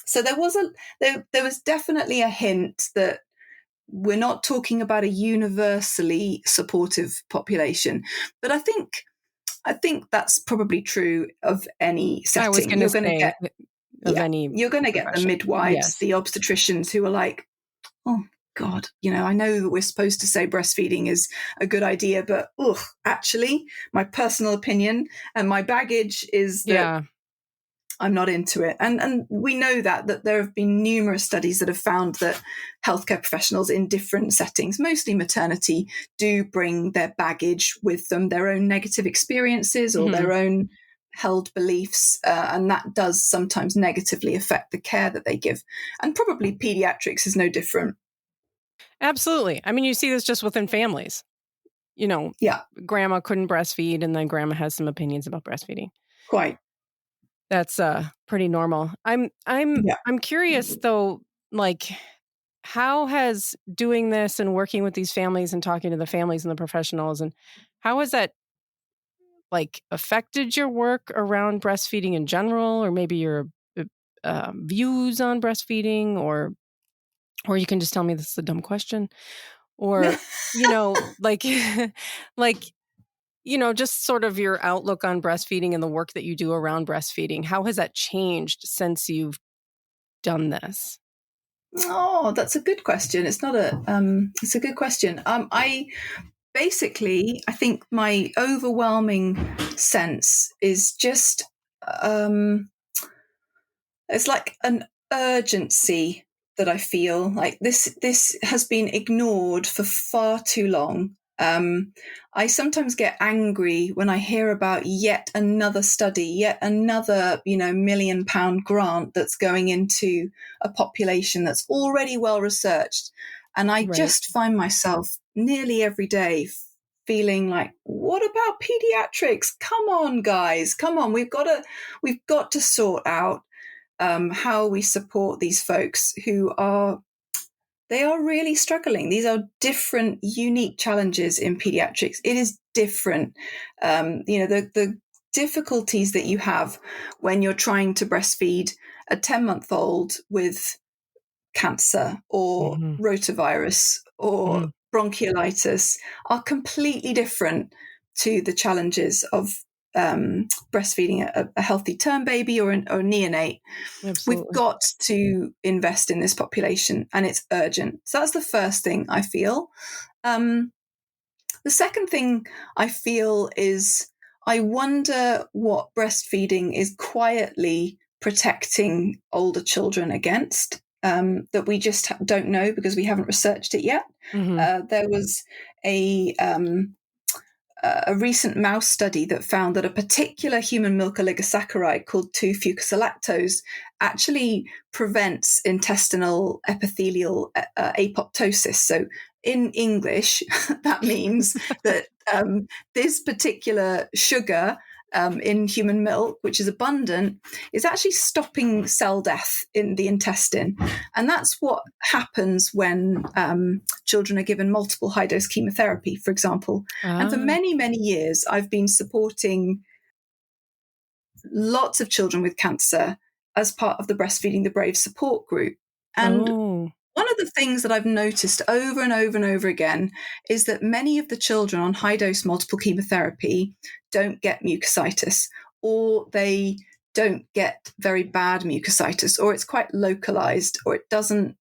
So there was definitely a hint that we're not talking about a universally supportive population. But I think I think that's probably true of any setting. I was going to say any you're going to get the midwives, yes. the obstetricians who are like, oh God, I know that we're supposed to say breastfeeding is a good idea, but actually, my personal opinion and my baggage is that I'm not into it. And we know that there have been numerous studies that have found that healthcare professionals in different settings, mostly maternity, do bring their baggage with them, their own negative experiences or their own held beliefs, and that does sometimes negatively affect the care that they give. And probably pediatrics is no different. Absolutely. I mean, you see this just within families. Grandma couldn't breastfeed, and then grandma has some opinions about breastfeeding. Quite. That's pretty normal. I'm curious though, like, how has doing this and working with these families and talking to the families and the professionals, and how has that like affected your work around breastfeeding in general, or maybe your views on breastfeeding, or you can just tell me this is a dumb question, or like just sort of your outlook on breastfeeding and the work that you do around breastfeeding. How has that changed since you've done this? Oh, that's a good question. It's a good question. I think my overwhelming sense is just, it's like an urgency that I feel like this has been ignored for far too long. I sometimes get angry when I hear about yet another study, yet another, £1 million grant that's going into a population that's already well researched. And I just find myself nearly every day feeling like, what about pediatrics? Come on, guys, come on. We've got to sort out how we support these folks who are really struggling. These are different, unique challenges in pediatrics. It is different. The difficulties that you have when you're trying to breastfeed a 10-month-old with cancer or rotavirus or bronchiolitis are completely different to the challenges of breastfeeding a healthy term baby or a neonate. Absolutely. We've got to invest in this population, and it's urgent. So that's the first thing I feel. The second thing I feel is I wonder what breastfeeding is quietly protecting older children against, that we just don't know because we haven't researched it yet. There was a recent mouse study that found that a particular human milk oligosaccharide called 2-fucosilactose actually prevents intestinal epithelial apoptosis. So in English, that means that this particular sugar in human milk, which is abundant, is actually stopping cell death in the intestine. And that's what happens when children are given multiple high-dose chemotherapy, for example. And for many, many years, I've been supporting lots of children with cancer as part of the Breastfeeding the Brave support group. And one of the things that I've noticed over and over and over again is that many of the children on high-dose multiple chemotherapy don't get mucositis, or they don't get very bad mucositis, or it's quite localized, or it doesn't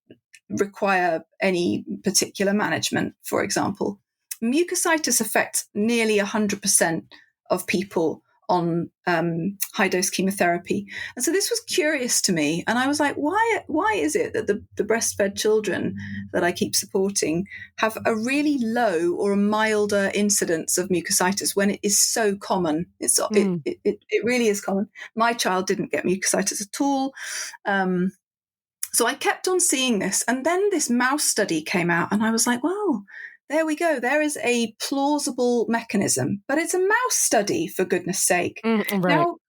require any particular management, for example. Mucositis affects nearly 100% of people on high-dose chemotherapy. And so this was curious to me. And I was like, why is it that the breastfed children that I keep supporting have a really low or a milder incidence of mucositis when it is so common? It really is common. My child didn't get mucositis at all. So I kept on seeing this. And then this mouse study came out and I was like, well, there we go. There is a plausible mechanism, but it's a mouse study, for goodness sake. Right. Now,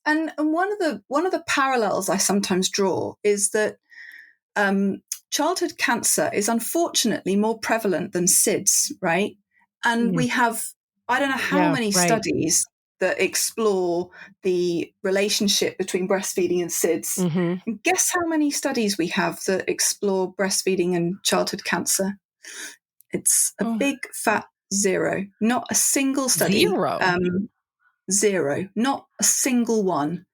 and one of the parallels I sometimes draw is that childhood cancer is unfortunately more prevalent than SIDS, right? And we have, I don't know how many studies that explore the relationship between breastfeeding and SIDS. And guess how many studies we have that explore breastfeeding and childhood cancer? It's a big fat zero. Not a single study. Zero. Zero, not a single one.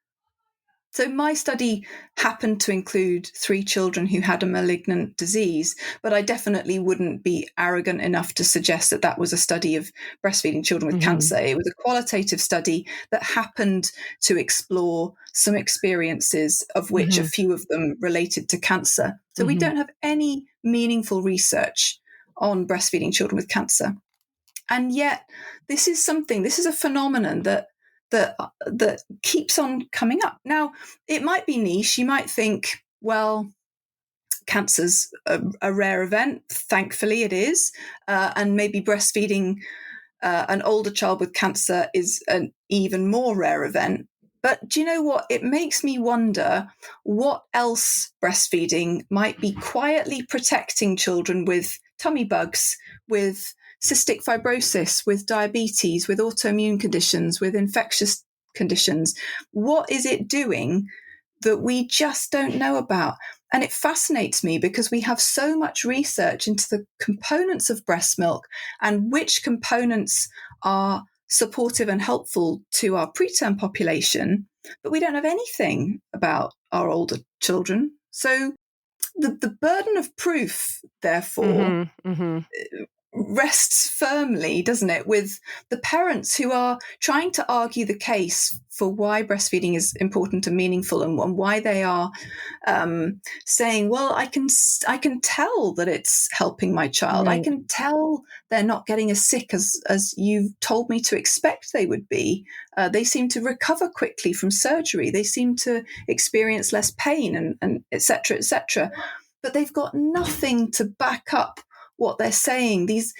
So my study happened to include 3 children who had a malignant disease, but I definitely wouldn't be arrogant enough to suggest that that was a study of breastfeeding children with cancer. It was a qualitative study that happened to explore some experiences, of which a few of them related to cancer. So we don't have any meaningful research on breastfeeding children with cancer. And yet this is a phenomenon that keeps on coming up. Now, it might be niche. You might think, well, cancer's a rare event. Thankfully, it is. And maybe breastfeeding an older child with cancer is an even more rare event. But do you know what? It makes me wonder what else breastfeeding might be quietly protecting children with tummy bugs, with cystic fibrosis, with diabetes, with autoimmune conditions, with infectious conditions. What is it doing that we just don't know about? And it fascinates me because we have so much research into the components of breast milk and which components are supportive and helpful to our preterm population, but we don't have anything about our older children. So the burden of proof, therefore, rests firmly, doesn't it, with the parents who are trying to argue the case for why breastfeeding is important and meaningful, and why they are saying, well, I can tell that it's helping my child. Right. I can tell they're not getting as sick as you've told me to expect they would be. They seem to recover quickly from surgery. They seem to experience less pain, and et cetera, et cetera. But they've got nothing to back up what they're saying. These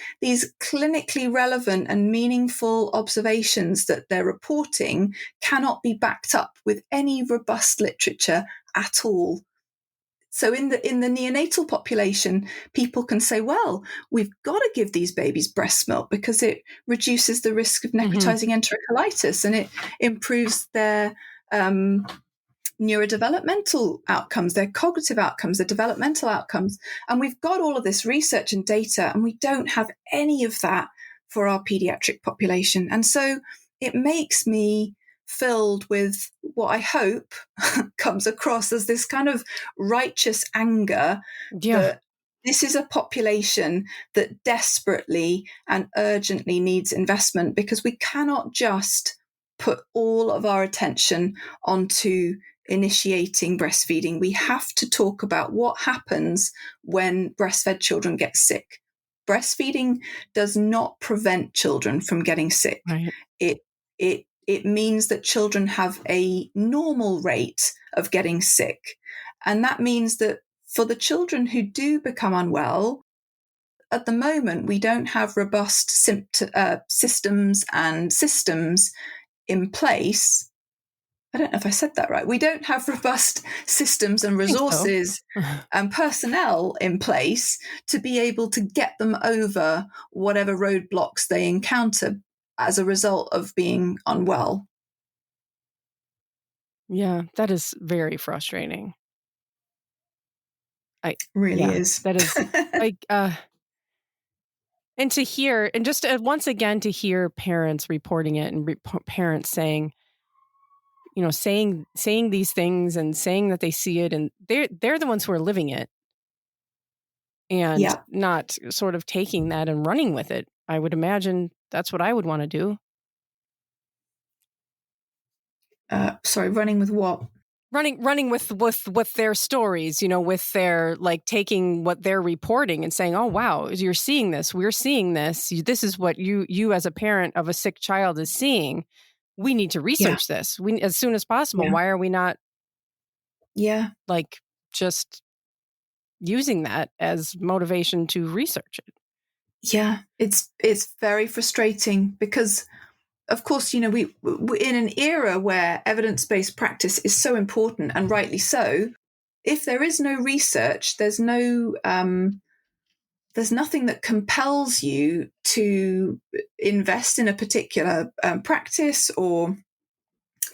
clinically relevant and meaningful observations that they're reporting cannot be backed up with any robust literature at all. So in the neonatal population, people can say, well, we've got to give these babies breast milk because it reduces the risk of necrotizing enterocolitis, and it improves their neurodevelopmental outcomes, their cognitive outcomes, their developmental outcomes. And we've got all of this research and data, and we don't have any of that for our pediatric population. And so it makes me filled with what I hope comes across as this kind of righteous anger that this is a population that desperately and urgently needs investment, because we cannot just put all of our attention onto initiating breastfeeding. We have to talk about what happens when breastfed children get sick. Breastfeeding does not prevent children from getting sick. Right. It means that children have a normal rate of getting sick. And that means that for the children who do become unwell, at the moment, we don't have robust systems in place. I don't know if I said that right. We don't have robust systems and resources and personnel in place to be able to get them over whatever roadblocks they encounter as a result of being unwell. Yeah, that is very frustrating. Really is. That is like, and to hear, and just once again to hear parents reporting it, and parents saying, saying these things and saying that they see it, and they're the ones who are living it, and not sort of taking that and running with it. I would imagine that's what I would want to do. Sorry, running with what? Running with their stories, with their, like, taking what they're reporting and saying, oh, wow, you're seeing this. We're seeing this. This is what you as a parent of a sick child is seeing. We need to research this as soon as possible. Why are we not like just using that as motivation to research it? Yeah, it's very frustrating because, of course, we're in an era where evidence-based practice is so important, and rightly so. If there is no research, there's nothing that compels you to invest in a particular practice, or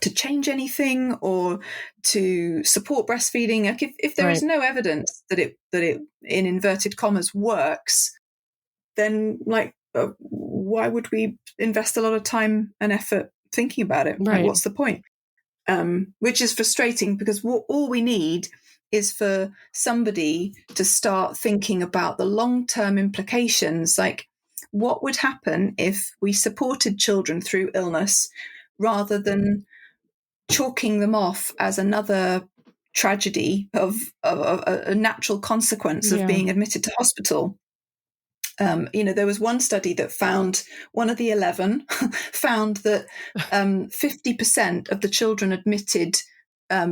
to change anything, or to support breastfeeding. Like if there is no evidence that it in inverted commas works, then why would we invest a lot of time and effort thinking about it. Right. Like, what's the point? Which is frustrating, because all we need is for somebody to start thinking about the long-term implications. Like, what would happen if we supported children through illness rather than chalking them off as another tragedy of a natural consequence of being admitted to hospital? There was one study that found, one of the 11 found that 50% of the children admitted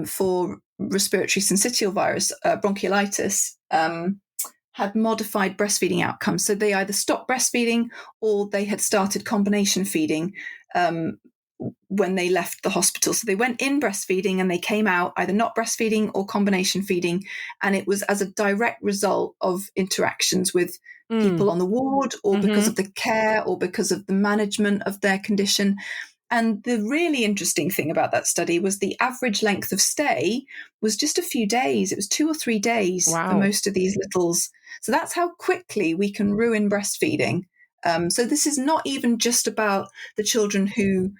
for respiratory syncytial virus bronchiolitis had modified breastfeeding outcomes. So they either stopped breastfeeding or they had started combination feeding when they left the hospital. So they went in breastfeeding and they came out either not breastfeeding or combination feeding. And it was as a direct result of interactions with people on the ward, or because of the care, or because of the management of their condition. And the really interesting thing about that study was the average length of stay was just a few days. It was 2 or 3 days for most of these littles. So that's how quickly we can ruin breastfeeding. So this is not even just about the children who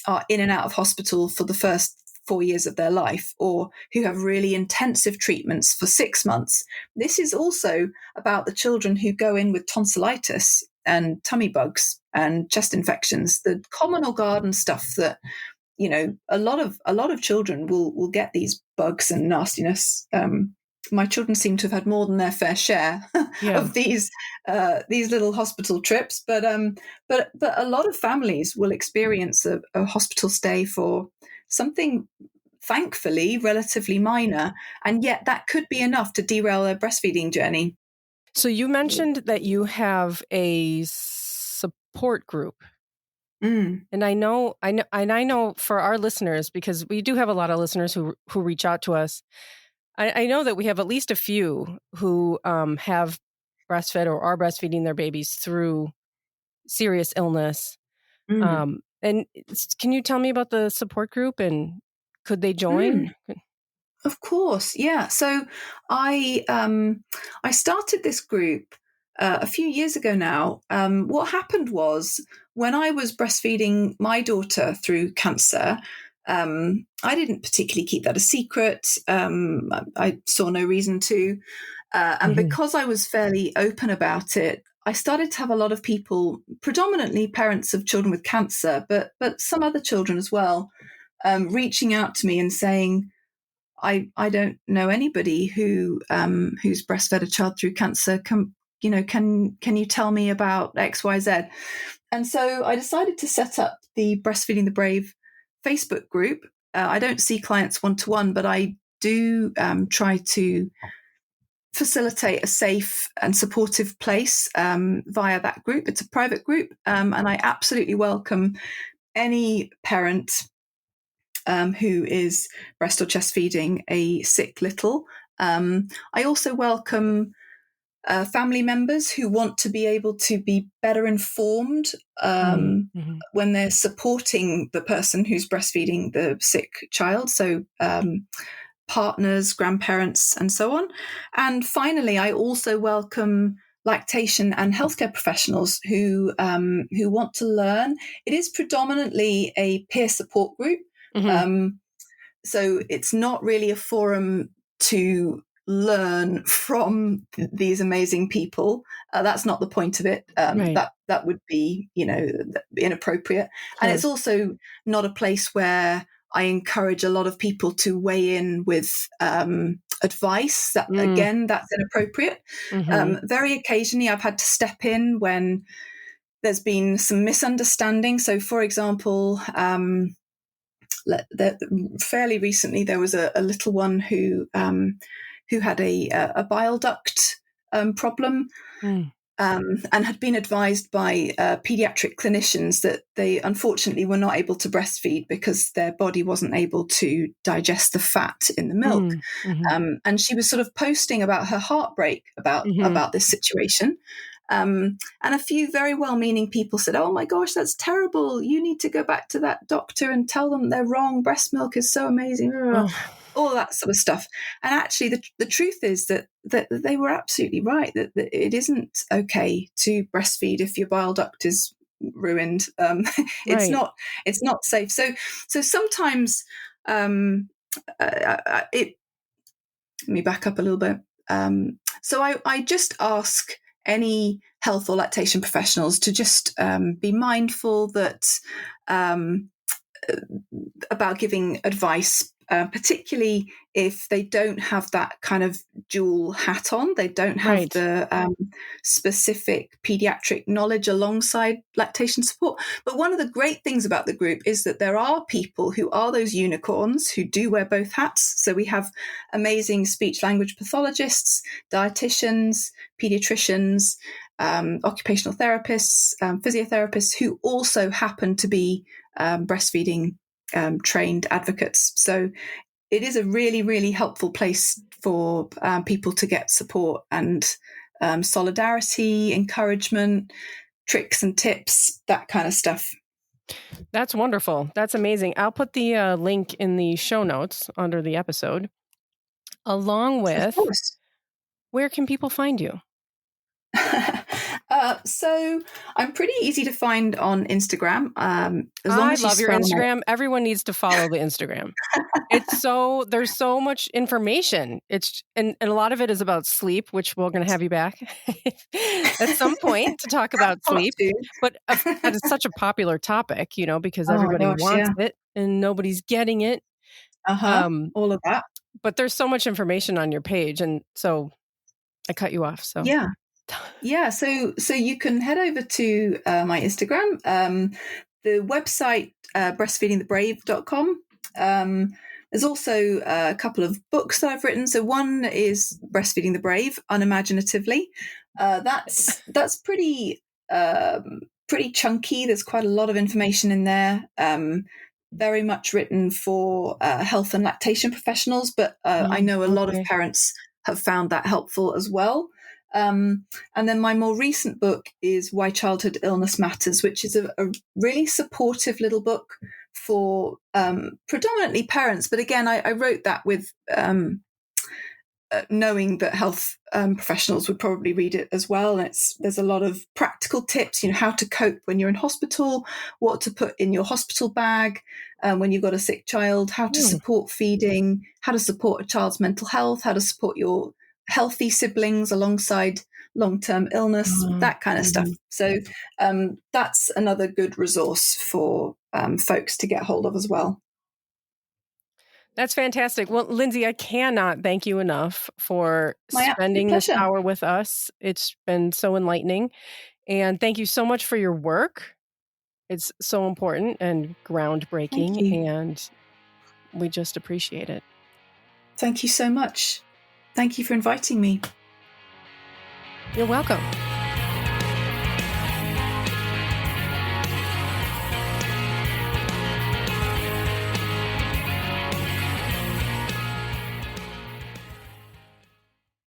are in and out of hospital for the first 4 years of their life, or who have really intensive treatments for 6 months. This is also about the children who go in with tonsillitis and tummy bugs and chest infections, the common or garden stuff that, a lot of children will get these bugs and nastiness. My children seem to have had more than their fair share of these little hospital trips, but a lot of families will experience a hospital stay for something, thankfully, relatively minor, and yet that could be enough to derail their breastfeeding journey. So you mentioned that you have a support group. And I know for our listeners, because we do have a lot of listeners who reach out to us, I know that we have at least a few who have breastfed or are breastfeeding their babies through serious illness. And can you tell me about the support group, and could they join? Of course, yeah. So I started this group a few years ago now. What happened was, when I was breastfeeding my daughter through cancer, I didn't particularly keep that a secret. I saw no reason to. And because I was fairly open about it, I started to have a lot of people, predominantly parents of children with cancer, but some other children as well, reaching out to me and saying, I don't know anybody who's breastfed a child through cancer. Can you tell me about XYZ? And so I decided to set up the Breastfeeding the Brave Facebook group. I don't see clients one-to-one, but I do try to facilitate a safe and supportive place via that group. It's a private group, and I absolutely welcome any parent who is breast or chest feeding a sick little. I also welcome family members who want to be able to be better informed when they're supporting the person who's breastfeeding the sick child. So partners, grandparents, and so on. And finally, I also welcome lactation and healthcare professionals who want to learn. It is predominantly a peer support group. So it's not really a forum to learn from these amazing people. That's not the point of it. That would be, inappropriate. And it's also not a place where I encourage a lot of people to weigh in with advice. That again, that's inappropriate. Very occasionally, I've had to step in when there's been some misunderstanding. So, for example, fairly recently, there was a little one who had a bile duct problem. And had been advised by pediatric clinicians that they unfortunately were not able to breastfeed because their body wasn't able to digest the fat in the milk. And she was sort of posting about her heartbreak about this situation. And a few very well-meaning people said, "Oh my gosh, that's terrible. You need to go back to that doctor and tell them they're wrong. Breast milk is so amazing." All that sort of stuff. And actually, the truth is that they were absolutely right, that it isn't okay to breastfeed if your bile duct is ruined. Right. It's not safe. So sometimes let me back up a little bit. So I just ask any health or lactation professionals to just be mindful that about giving advice, particularly if they don't have that kind of dual hat on. They don't have Right. the specific pediatric knowledge alongside lactation support. But one of the great things about the group is that there are people who are those unicorns who do wear both hats. So we have amazing speech language pathologists, dietitians, pediatricians, occupational therapists, physiotherapists who also happen to be breastfeeding trained advocates. So it is a really, really helpful place for people to get support and solidarity, encouragement, tricks and tips, that kind of stuff. That's wonderful. That's amazing. I'll put the link in the show notes under the episode, along with, Of course. Where can people find you? So I'm pretty easy to find on Instagram. As long I as you love your spell Instagram. Everyone needs to follow the Instagram. There's so much information. And a lot of it is about sleep, which we're going to have you back at some point to talk about sleep. But it's such a popular topic, because everybody wants it and nobody's getting it. All of that. But there's so much information on your page, and so I cut you off. So yeah. So you can head over to my Instagram, the website breastfeedingthebrave.com. There's also a couple of books that I've written. So one is Breastfeeding the Brave, Unimaginatively. That's pretty chunky. There's quite a lot of information in there. Very much written for health and lactation professionals, but I know a lot of parents have found that helpful as well. And then my more recent book is Why Childhood Illness Matters, which is a really supportive little book for predominantly parents. But again, I wrote that with knowing that health professionals would probably read it as well. And there's a lot of practical tips, how to cope when you're in hospital, what to put in your hospital bag when you've got a sick child, how to support feeding, how to support a child's mental health, how to support your healthy siblings alongside long-term illness, that kind of stuff. So that's another good resource for folks to get hold of as well. That's fantastic. Well, Lyndsey, I cannot thank you enough for spending this hour with us. It's been so enlightening. And thank you so much for your work. It's so important and groundbreaking, and we just appreciate it. Thank you so much. Thank you for inviting me. You're welcome.